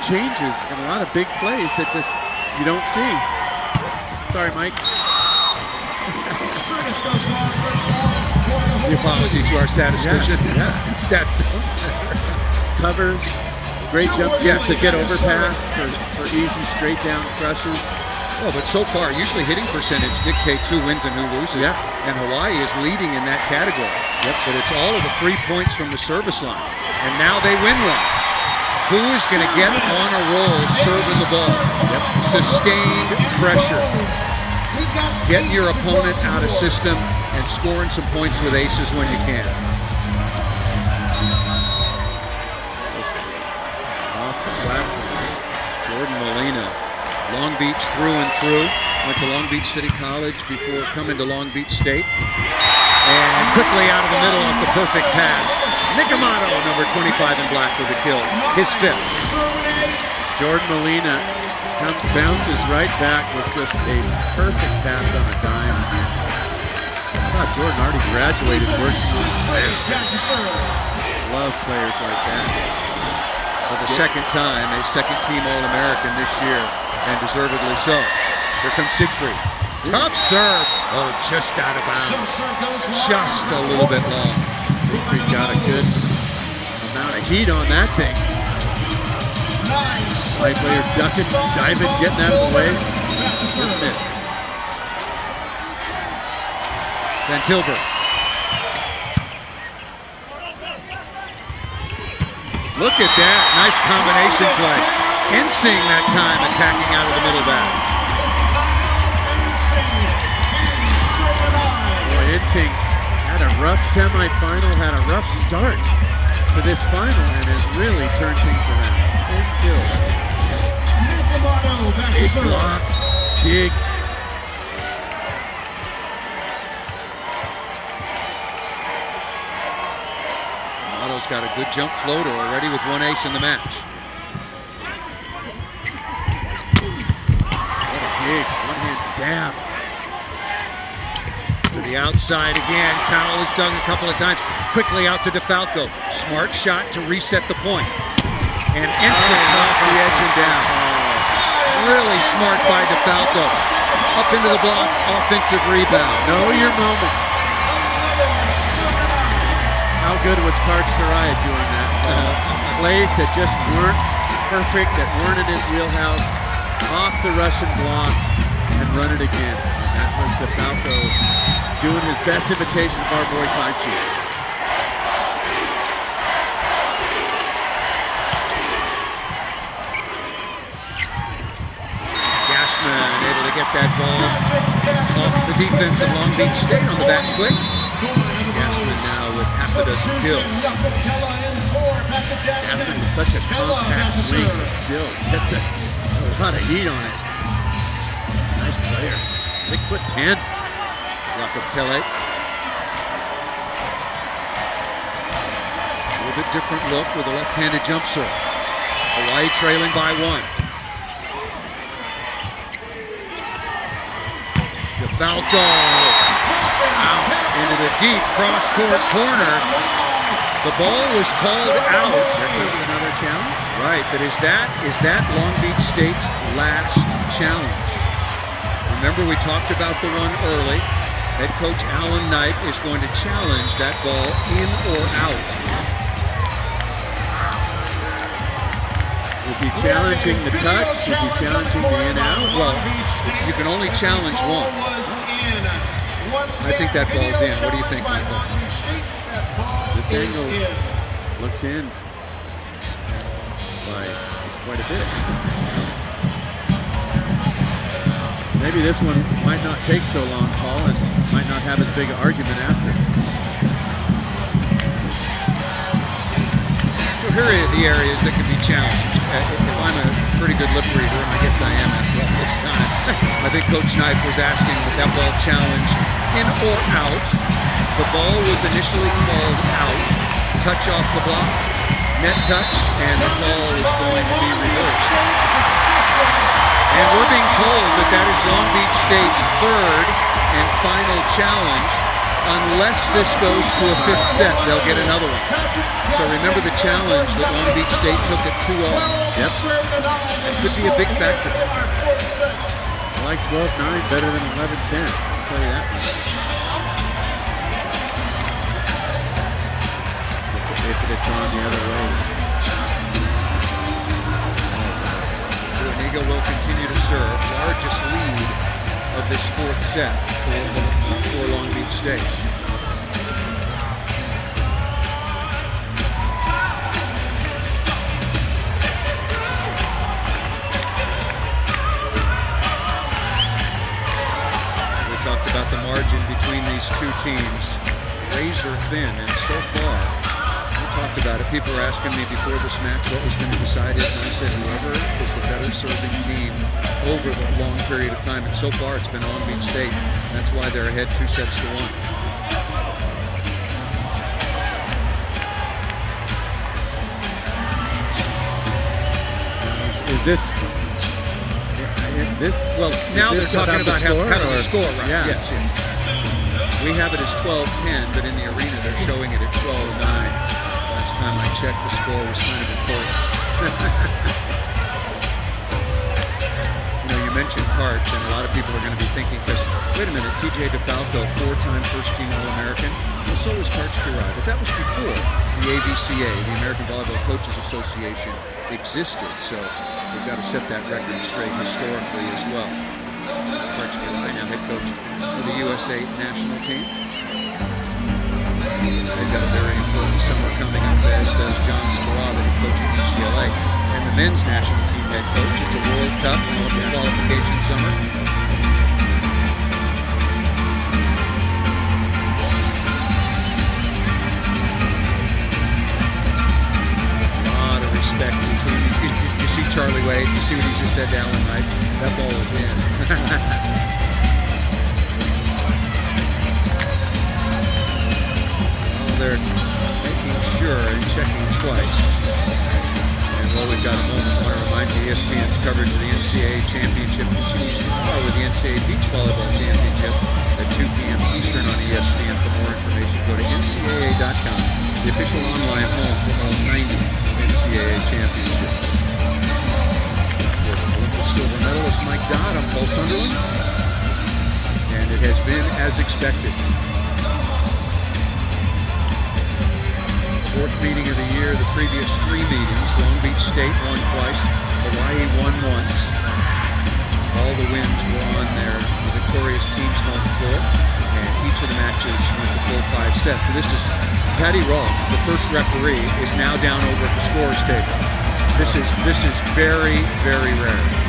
changes and a lot of big plays that just you don't see. Sorry, Mike. Service goes long for the The apology to our statistician. Yeah. Stats. Covers, great jump Yes. to get overpass for easy straight down crushes. Oh, but so far, usually hitting percentage dictates who wins and who loses. Yeah. And Hawaii is leading in that category. Yep. But it's all of the 3 points from the service line. And now they win one. Who is going to get on a roll serving the ball? Yep. Sustained pressure. Getting your opponent out of system and scoring some points with aces when you can. Off the platform. Jordan Molina, Long Beach through and through. Went to Long Beach City College before coming to Long Beach State. And quickly out of the middle off the perfect pass. Nick Amato, number 25 in black with a kill. His 5th. Jordan Molina bounces right back with just a perfect pass on a dime. I thought Jordan already graduated working on love players like that. For the second time, a second-team All-American this year, and deservedly so. Here comes Siegfried. Tough serve. Oh, just out of bounds. Just a little bit long. Siegfried got a good amount of heat on that thing. High players ducking, diving, getting out of the way. Just missed. Van Tilburg. Look at that. Nice combination play. Ensing that time attacking out of the middle back. Boy, Ensing had a rough semifinal, had a rough start to this final, and has really turned things around. 10 kills. Big blocks, digs. Amato's got a good jump floater already with 1 ace in the match. What a dig, one-hand stab. To the outside again. Powell is dug a couple of times. Quickly out to DeFalco. Smart shot to reset the point. And Ensing off the edge and down. Really smart by DeFalco. Up into the block, offensive rebound. Know your moments. How good was Parks Karaya doing that? Plays that just weren't perfect, that weren't in his wheelhouse, off the Russian block, and run it again. And that was DeFalco doing his best imitation of our boy Faichi. Gassman able to get that ball off the defense of Long Beach State on the back quick. Gassman now with half a dozen kills. Gassman with such a compact swing, but still gets a lot of heat on it. Nice player. 6'10". Jakob Tele. A little bit different look with a left-handed jump serve. Hawaii trailing by 1. DeFalco out into the deep cross-court corner. The ball was called out. There comes another challenge. Right, but is that Long Beach State's last challenge? Remember, we talked about the one early. Head coach Alan Knight is going to challenge that ball in or out. Is he challenging the touch? Is he challenging the in-out? Well, you can only challenge one. I think that ball's in. What do you think, Michael? This angle looks in by quite a bit. Maybe this one might not take so long, Paul, and might not have as big an argument after. So here are the areas that can be challenged. If I'm a pretty good lip reader, and I guess I am after all this time, I think Coach Knight was asking with that ball challenged in or out. The ball was initially called out. touch off the block, net touch, and the ball is going to be reversed. And we're being told that that is Long Beach State's third and final challenge. Unless this goes to a fifth set, they'll get another one. So remember the challenge that Long Beach State took at 2-0. Yep. That could be a big factor. I like 12-9 better than 11-10. I'll tell you that much. If it's on the other way. Tuaniga will continue to serve. Largest lead of this fourth set for Long Beach State. We talked about the margin between these two teams. Razor thin, and so far, we talked about it. People were asking me before this match what was going to decide it, and I said whoever is the better serving team over the long period of time. And so far, it's been Long Beach State. That's why they're ahead 2-1. Is this? Well, now they're talking about having the score right. Yeah. Yes. We have it as 12-10, but in the arena they're showing it at 12-9. Last time I checked, the score was kind of important. You mentioned Karch, and a lot of people are going to be thinking, because, wait a minute, TJ DeFalco, 4-time first-team All-American, well, so was Karch Kirai, but that was before the AVCA, the American Volleyball Coaches Association, existed, so we've got to set that record straight historically as well. Karch Kirai, now head coach for the USA national team. They've got a very important summer coming up, as does John Sparava, who coaches at UCLA. And the men's national team head coach. It's a World Cup and Olympic qualification summer. A lot of respect between you see Charlie Wade, you see what he just said to Alan Knight. That ball was in. Well, they're making sure and checking twice. Well, we've got a moment. I want to remind you, ESPN's coverage of the NCAA Championship continues tomorrow with the NCAA Beach Volleyball Championship at 2 p.m. Eastern on ESPN. For more information, go to ncaa.com, the official online home for all 90 NCAA championships. Olympic silver medalist Mike Dodd on Paul Sunderland, and it has been as expected. Fourth meeting of the year, the previous three meetings, Long Beach State won twice, Hawaii won once. All the wins were on their victorious team's home floor, and each of the matches went to full 5 sets. So this is Patty Rolfe, the first referee, is now down over at the scores table. This is very, very rare.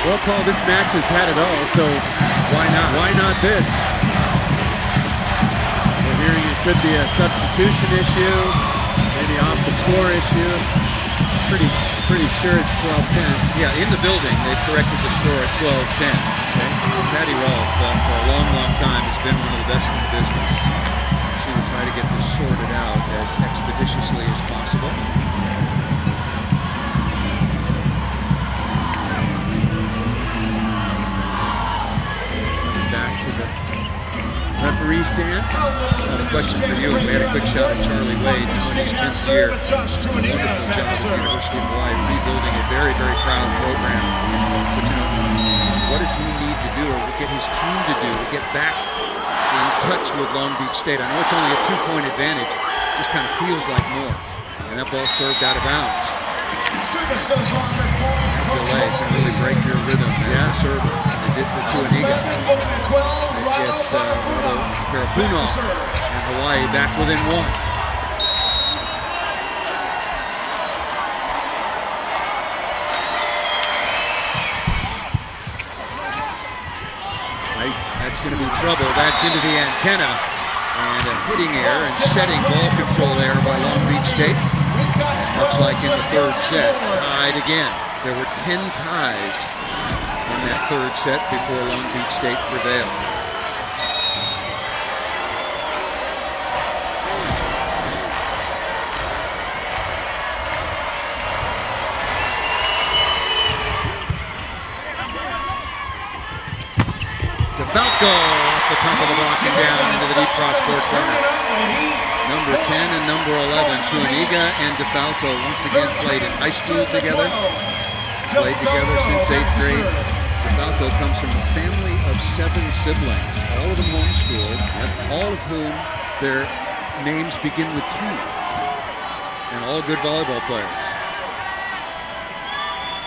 Well, Paul, this match has had it all, so why not? Why not this? We're hearing it could be a substitution issue, maybe off the score issue. Pretty sure it's 12-10. Yeah, in the building, they've corrected the score at 12-10. Okay? Patty Rolfe, for a long, long time, has been one of the best in the business. She will try to get this sorted out as expeditiously as possible. Back to the referee stand. A question for you. We had a quick shot at Charlie Wade in his 10th year. A wonderful job at the University of Hawaii, rebuilding a very, very proud program. But what does he need to do, or get his team to do, to get back in touch with Long Beach State? I know it's only a 2-point advantage. It just kind of feels like more. And that ball served out of bounds. That delay can really break your rhythm as a server. It did for Tuaniga. It's Karapunov and Hawaii back within 1. That's going to be trouble. That's into the antenna. And a hitting error and setting ball control error by Long Beach State. Much like in the third set, tied again. There were 10 ties in that third set before Long Beach State prevailed. DeFalco off the top of the block and down into the deep cross-court corner. Number 10 and number 11, Tuaniga and DeFalco once again played in high school together. Played together since 8th grade. DeFalco comes from a family of 7 siblings, all of them homeschooled, and all of whom their names begin with T. And all good volleyball players.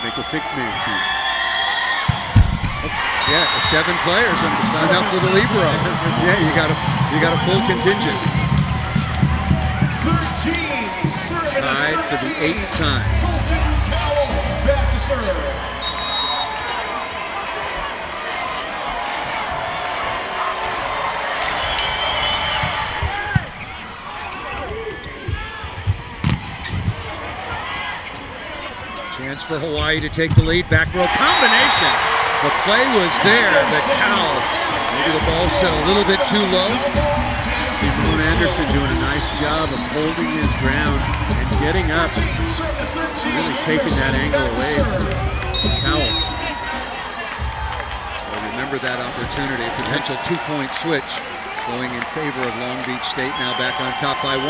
Make a 6-man team. Yeah, 7 players enough for the libero. Yeah, you got a full contingent. Tied for the 8th time. Colton Powell back to serve. Chance for Hawaii to take the lead. Back row combination. The play was there. The Cal. Maybe the ball set a little bit too low. Simone Anderson doing a nice job of holding his ground and getting up, really taking that angle away from Powell. Well, remember that opportunity, a potential 2-point switch going in favor of Long Beach State, now back on top by 1.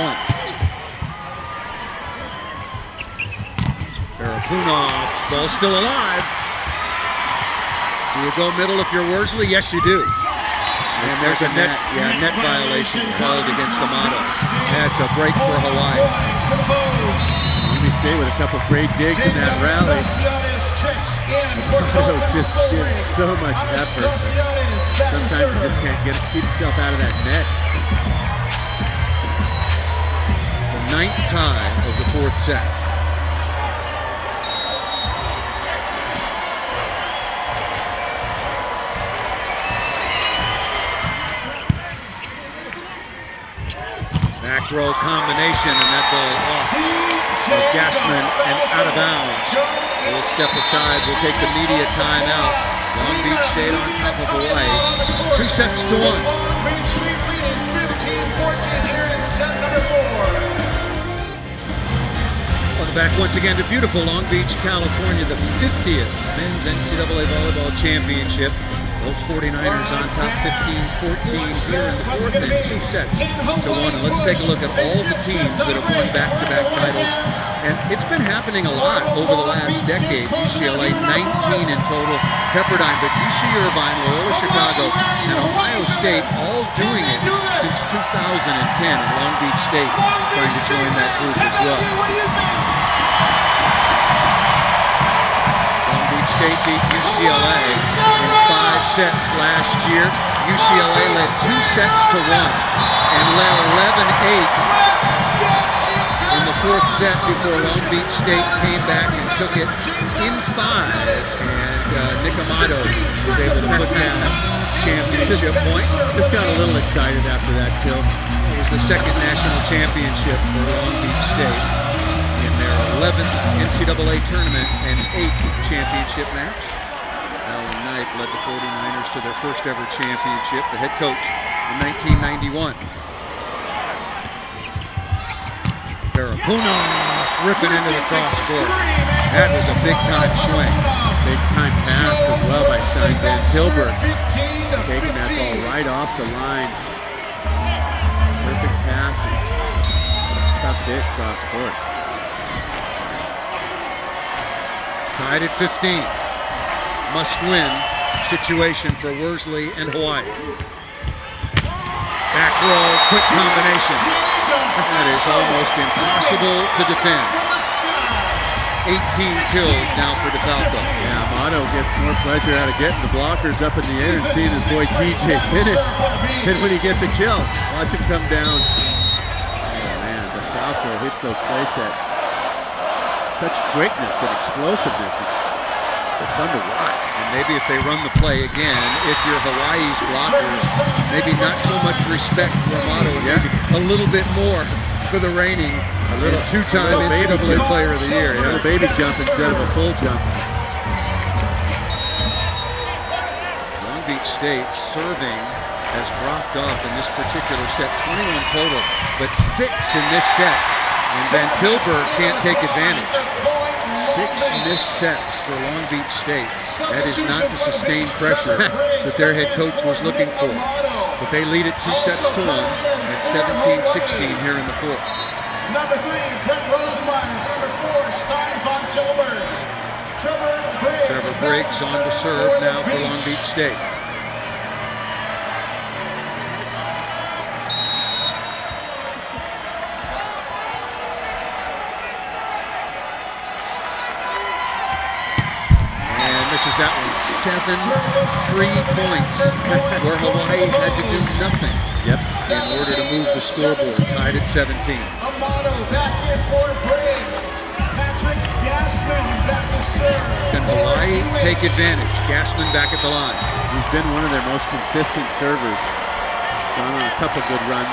Barapunov, ball still alive. Do you go middle if you're Worsley? Yes, you do. And there's a net violation called against Amato. That's a break for Hawaii. Long Beach State with a couple great digs in that rally. Amato just gives so much effort. Sometimes he just can't keep himself out of that net. The 9th tie of the 4th set. Back row combination, and that ball off of Gassman and out of bounds. We'll step aside. We'll take the media timeout. Long Beach State on top of Hawaii. 2 sets to 1. Long Beach State leading 15-14 here in set number 4. Welcome back once again to beautiful Long Beach, California, the 50th Men's NCAA Volleyball Championship. Those 49ers on top 15-14 here in the 4th and 2 sets to 1. And let's take a look at all the teams that have won back-to-back titles. And it's been happening a lot over the last decade. UCLA 19 in total, Pepperdine, but UC Irvine, Loyola Chicago, and Ohio State all doing it since 2010. And Long Beach State trying to join that group as well. State beat UCLA in 5 sets last year. UCLA led 2 sets to 1 and led 11-8 in the 4th set before Long Beach State came back and took it in 5. And Nick Amato was able to put down a championship point. Just got a little excited after that kill. It was the 2nd national championship for Long Beach State in their 11th NCAA tournament and 8th championship match. Alan Knight led the 49ers to their first ever championship, the head coach in 1991. Barapunov ripping into the cross court. That was a big time swing. Big time pass as well by Stein Van Tilburg. Taking that ball right off the line. Perfect pass and tough hit cross court. Tied at 15. Must-win situation for Worsley and Hawaii. Back row, quick combination. That is almost impossible to defend. 18 kills now for DeFalco. Yeah, Amato gets more pleasure out of getting the blockers up in the air and seeing his boy TJ finish than when he gets a kill. Watch him come down. Oh man, DeFalco hits those play sets. Such quickness and explosiveness. It's So fun to watch. And maybe if they run the play again, if you're Hawaii's blockers, maybe not so much respect for Amato, maybe a little bit more for the reigning two-time NCAA Player of the Year. A little baby jump instead of a full jump. Long Beach State serving has dropped off in this particular set, 21 total, but 6 in this set. And Van Tilburg can't take advantage. 6 missed sets for Long Beach State. That is not the sustained pressure that their head coach was looking for. But they lead it 2 sets to 1 at 17-16 here in the fourth. Number 3, Brett Rosenmeyer. Number 4, Stein Van Tilburg. Trevor Briggs on to serve now for Long Beach State. Misses that one. 7 free points where Hawaii had to do nothing in order to move the scoreboard, tied at 17. Amato back in for Briggs. Patrick Gassman back to serve. Can Hawaii take advantage? Gassman back at the line. He's been one of their most consistent servers. Gone on a couple good runs.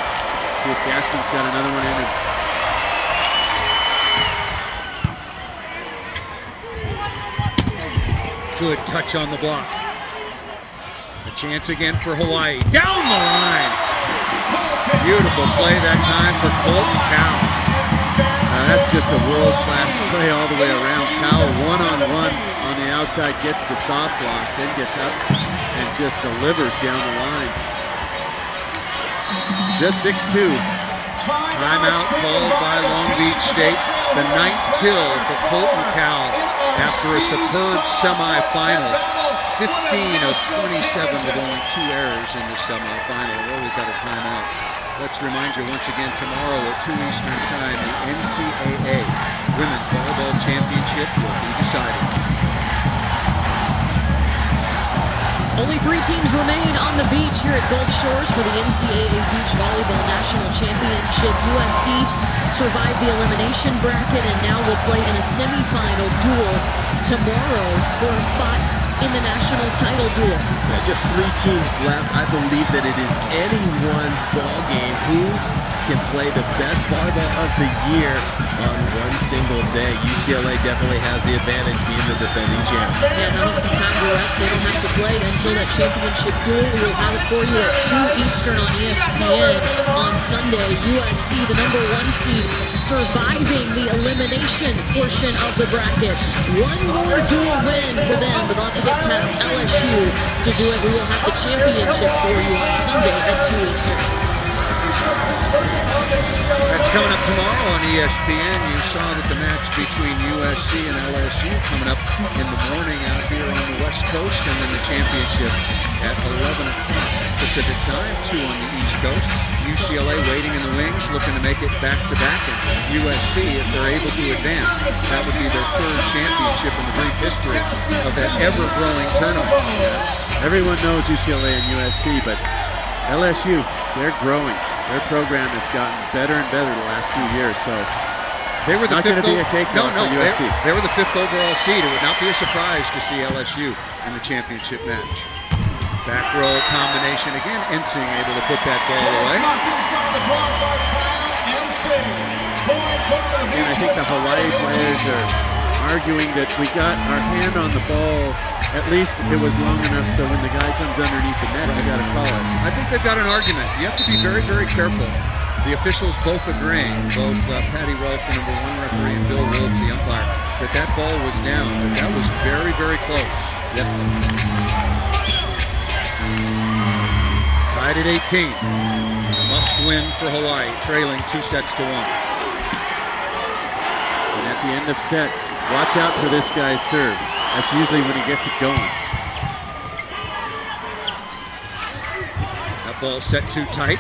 See if Gassman's got another one in him. Good touch on the block. A chance again for Hawaii. Down the line. Beautiful play that time for Colton Cowell. That's just a world-class play all the way around. Cowell one-on-one on the outside, gets the soft block, then gets up and just delivers down the line. Just 6'2". Timeout called by Long Beach State. The 9th kill for Colton Cowell after a superb semifinal. 15 of 27 with only 2 errors in the semifinal. Well, we've got a timeout. Let's remind you once again, tomorrow at 2 Eastern Time, the NCAA Women's Volleyball Championship will be decided. Only 3 teams remain on the beach here at Gulf Shores for the NCAA Beach Volleyball National Championship. USC survived the elimination bracket and now will play in a semifinal duel tomorrow for a spot in the national title duel. Just 3 teams left. I believe that it is anyone's ball game. Who can play the best volleyball of the year on one single day? UCLA definitely has the advantage, being the defending champ. Yeah, they'll have some time to rest. They don't have to play until that championship duel. We will have it for you at 2 Eastern on ESPN on Sunday. USC, the number 1 seed, surviving the elimination portion of the bracket. One more duel win for them, but they'll have to get past LSU to do it. We will have the championship for you on Sunday at 2 Eastern. That's coming up tomorrow on ESPN. You saw that the match between USC and LSU coming up in the morning out here on the West Coast, and then the championship at 11 o'clock Pacific time, 2 on the East Coast. UCLA waiting in the wings, looking to make it back-to-back, and USC, if they're able to advance, that would be their 3rd championship in the brief history of that ever-growing tournament. Everyone knows UCLA and USC, but LSU, they're growing. Their program has gotten better and better the last few years, so they were the not going to be a cakewalk for USC. They were the 5th overall seed. It would not be a surprise to see LSU in the championship match. Back row combination again. Ensing able to put that ball away. And I think the Hawaii players are arguing that we got our hand on the ball. At least it was long enough so when the guy comes underneath the net, I got to call it. I think they've got an argument. You have to be very, very careful. The officials both agreeing, both Patty Rolfe, the number 1 referee, and Bill Wolf, the umpire, that ball was down, but that was very, very close. Yep. Tied at 18. Must win for Hawaii, trailing 2 sets to 1. And at the end of sets, watch out for this guy's serve. That's usually when he gets it going. That ball set too tight.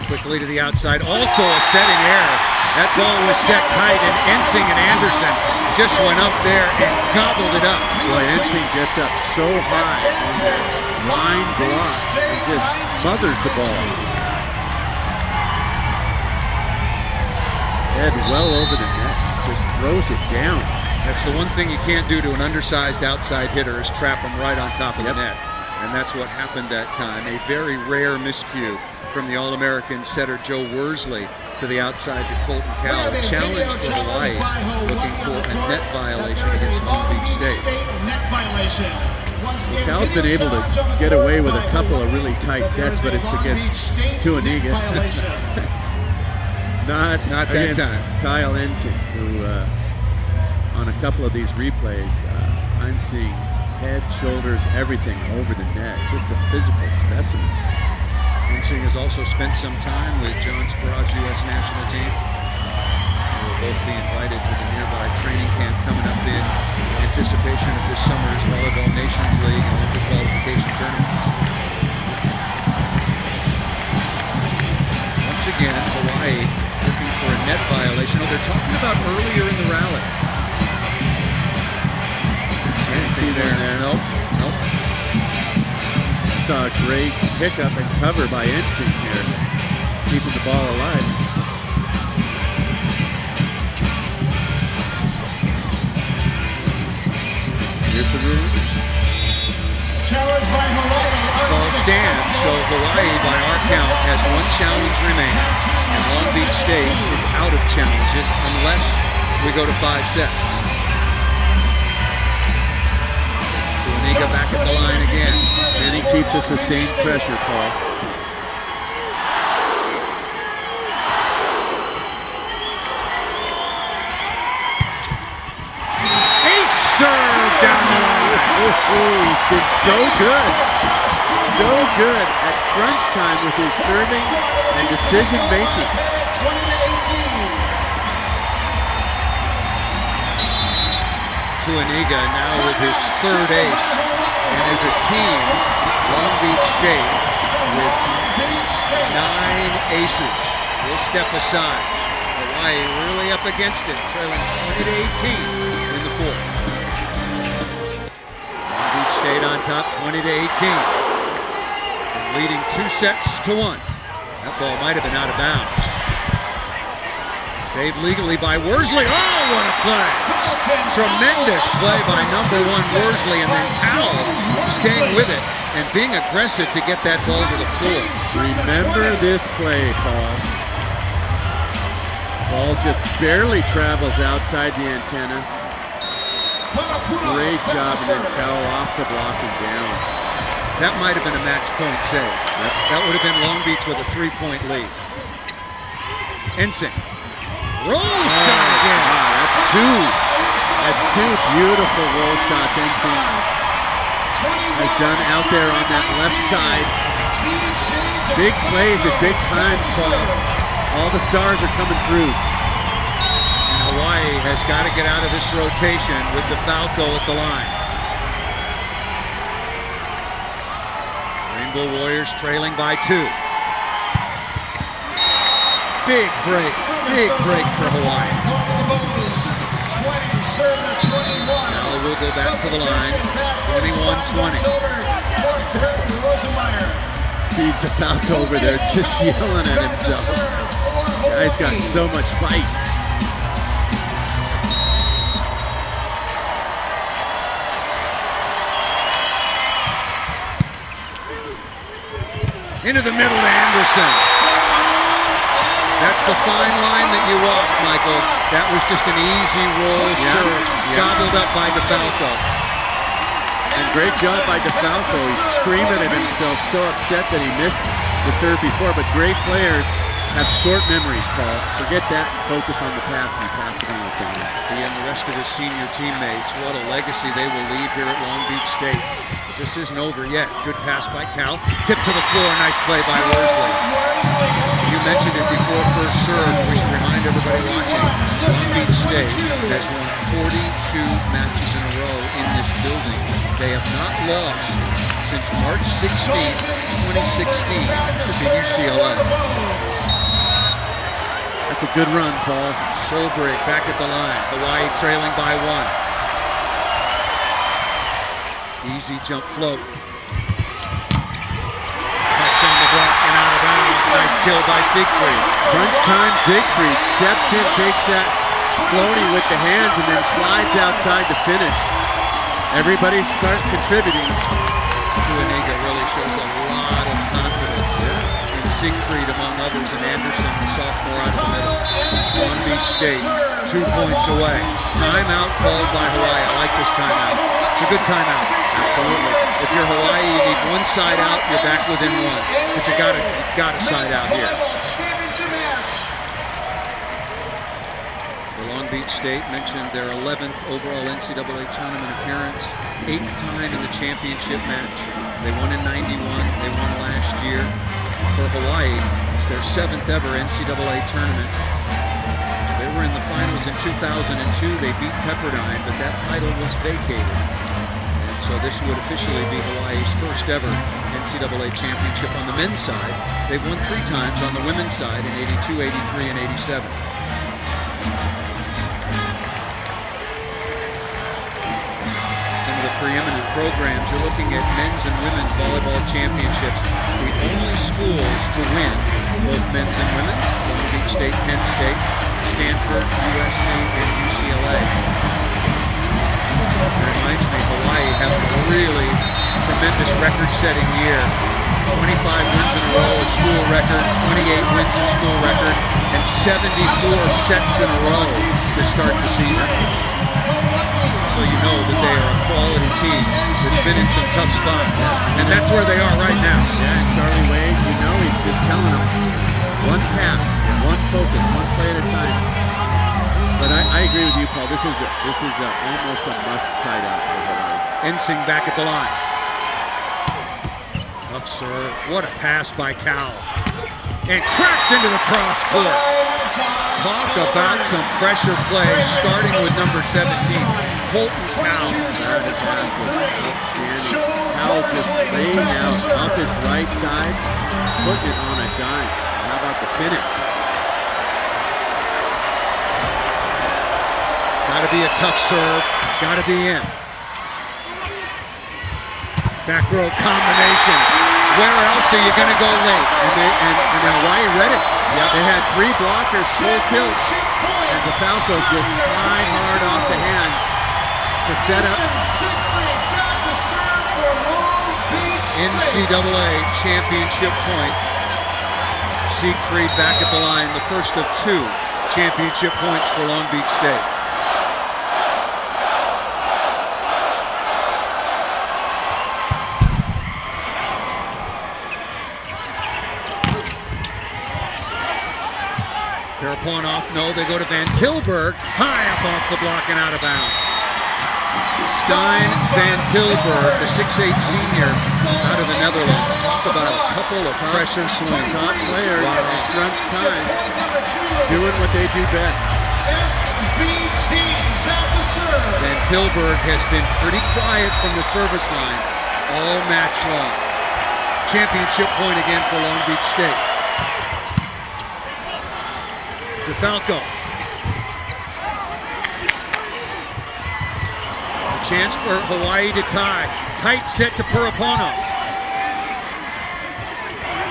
Quickly to the outside. Also a setting error. That ball was set tight, and Ensing and Anderson just went up there and gobbled it up. Boy, Ensing gets up so high on that line block and just smothers the ball. Head well over the net. Just throws it down. That's the one thing you can't do to an undersized outside hitter is trap him right on top of the net. And that's what happened that time. A very rare miscue from the All-American setter Joe Worsley to the outside to Colton Cowell. A challenge for Hawaii, looking for a net violation against Long Beach State. Net violation. Cal's been able to get away with a couple of really tight sets, but it's against Tuaniga. Not that against time. Kyle Ensign, who on a couple of these replays, I'm seeing head, shoulders, everything over the net. Just a physical specimen. Ensing has also spent some time with John Sparrow's U.S. national team. They will both be invited to the nearby training camp coming up in anticipation of this summer's Volleyball Nations League and Olympic qualification tournaments. Once again, Hawaii looking for a net violation. Oh, they're talking about earlier in the rally. Anything there? Nope. Saw a great pickup and cover by Ensign here, keeping the ball alive. Here's the rule. Challenge by Hawaii. Ball stands, so Hawaii, by our count, has one challenge remaining, and Long Beach State is out of challenges unless we go to 5 sets. Tuaniga back at the line again. Can he keep the sustained pressure, Paul? Ace serve down the line. He's been so good. So good at crunch time with his serving and decision making. 20-18. Tuaniga now with his third ace. And as a team, Long Beach State with 9 aces. We'll step aside. Hawaii really up against it, trailing 20-18 in the fourth. Long Beach State on top, 20-18. And leading 2-1. That ball might have been out of bounds. Saved legally by Worsley. Oh, what a play! Tremendous play by number 1 Worsley, and then Cowell staying with it and being aggressive to get that ball to the floor. Remember this play, Paul. Ball just barely travels outside the antenna. Great job, and then Cowell off the block and down. That might have been a match point save. That would have been Long Beach with a 3-point lead. Ensign. Roll shot again. Wow, that's two. That's two beautiful roll shots Ensign has done out there on that left side. Big plays at big times, Paul. All the stars are coming through. And Hawaii has got to get out of this rotation with DeFalco at the line. Rainbow Warriors trailing by 2. Big break for Hawaii. Now we'll go back to the line, 21-20. Steve DeFalco over there just yelling at himself. Guy's got so much fight. Into the middle to Anderson. That's the fine line that you walk, Michael. That was just an easy roll serve, gobbled up by DeFalco. And great job by DeFalco. He's screaming at himself, so upset that he missed the serve before. But great players have short memories, Paul. Forget that and focus on the pass, and he passed it on the down. He and the rest of his senior teammates, what a legacy they will leave here at Long Beach State. But this isn't over yet. Good pass by Cal. Tip to the floor, nice play by Worsley. You mentioned it before first serve. We should remind everybody watching, Long Beach State has won 42 matches in a row in this building. They have not lost since March 16, 2016 to UCLA. That's a good run, Paul. Solberg back at the line. Hawaii trailing by 1. Easy jump float. Touch on the block and out of bounds. Nice kill by Siegfried. Crunch time, Siegfried steps in, takes that floaty with the hands, and then slides outside to finish. Everybody start contributing. Tuaniga really shows a lot of confidence in Siegfried, among others, and Anderson, the sophomore out of the middle. Long Beach State, 2 points away. Timeout called by Hawaii. I like this timeout. It's a good timeout. Absolutely. If you're Hawaii, you need one side out, you're back within one. But you got a side out here. The Long Beach State mentioned their 11th overall NCAA tournament appearance, 8th time in the championship match. They won in 91, they won last year. For Hawaii, it's their 7th ever NCAA tournament. They were in the finals in 2002. They beat Pepperdine, but that title was vacated. And so this would officially be Hawaii's first ever NCAA championship on the men's side. They've won 3 times on the women's side in 82, 83, and 87. Some of the preeminent programs, you're looking at men's and women's volleyball championships. The only schools to win both men's and women's, Long Beach State, Penn State, Stanford, USC, and UCLA. It reminds me, Hawaii had a really tremendous record-setting year. 25 wins in a row, a school record, 28 wins a school record, and 74 sets in a row to start the season. So you know that they are a quality team that's been in some tough spots. And that's where they are right now. Yeah, and Charlie Wade, you know, he's just telling them one pass, one focus, one play at a time. But I agree with you, Paul. This is almost a must side out for Hawaii. Ensing back at the line. Tough serve. What a pass by Cal. And cracked into the cross court. Talk about some pressure plays, starting with number 17, Colton Cowell. That pass was outstanding. Cowell just laying out off his right side, putting it on a dime. How about the finish? Gotta be a tough serve. Gotta be in. Back row combination. Where else are you gonna go late? And Hawaii read it. Yep. They had 3 blockers, full tilt, and DeFalco just high hard off the hands to set up. NCAA championship point. Siegfried back at the line, the first of 2 championship points for Long Beach State. Paraponov, no, they go to Van Tilburg, high up off the block and out of bounds. Stein Van Tilburg, the 6'8 senior out of the Netherlands. Talk about a couple of pressure swings. Top players at crunch time, doing what they do best. Van Tilburg has been pretty quiet from the service line all match long. Championship point again for Long Beach State. DeFalco. A chance for Hawaii to tie. Tight set to Paraponov.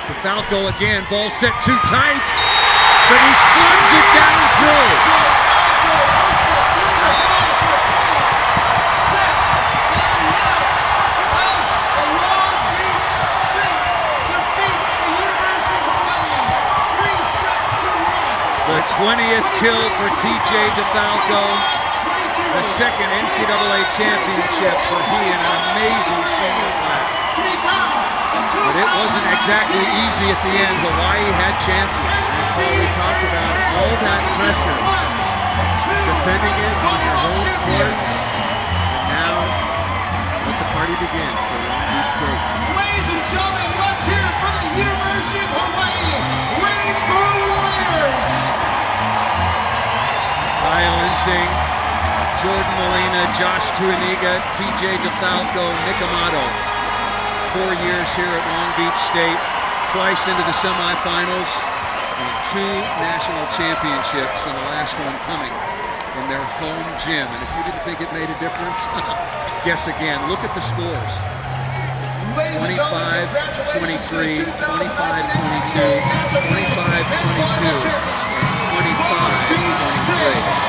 DeFalco again. Ball set too tight. But he slugs it down through. The 20th kill for TJ DeFalco, the second NCAA championship for he in an amazing senior class. But it wasn't exactly easy at the end. Hawaii had chances. So we talked about all that pressure, defending it on your home court, and now let the party begin for Long Beach State. Ladies and gentlemen, let's hear it for the University of Hawaii Rainbow Warriors. Kyle Ensing, Jordan Molina, Josh Tuaniga, TJ DeFalco, Nick Amato. 4 years here at Long Beach State, twice into the semifinals, and 2 national championships, and the last one coming in their home gym. And if you didn't think it made a difference, guess again. Look at the scores. 25-23, 25-22, 25-22, and 25-23.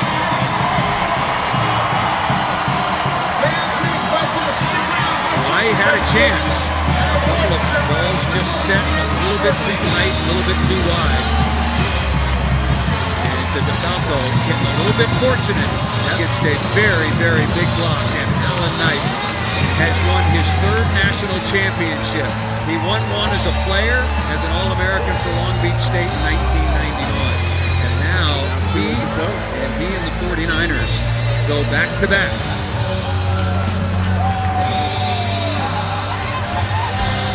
Hawaii had a chance. A couple of balls just set a little bit too tight, a little bit too wide. And to DeFalco, getting a little bit fortunate against a very, very big block. And Alan Knight has won his third national championship. He won one as a player, as an All-American for Long Beach State in 1991. And now he and the 49ers go back-to-back.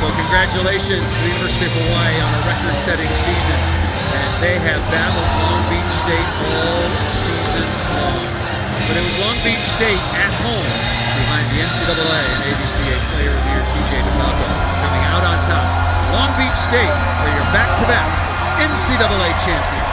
So congratulations to the University of Hawaii on a record-setting season. And they have battled Long Beach State all season long. But it was Long Beach State at home behind the NCAA and ABCA Player of the Year TJ DeFalco coming out on top. Long Beach State are your back-to-back NCAA champions.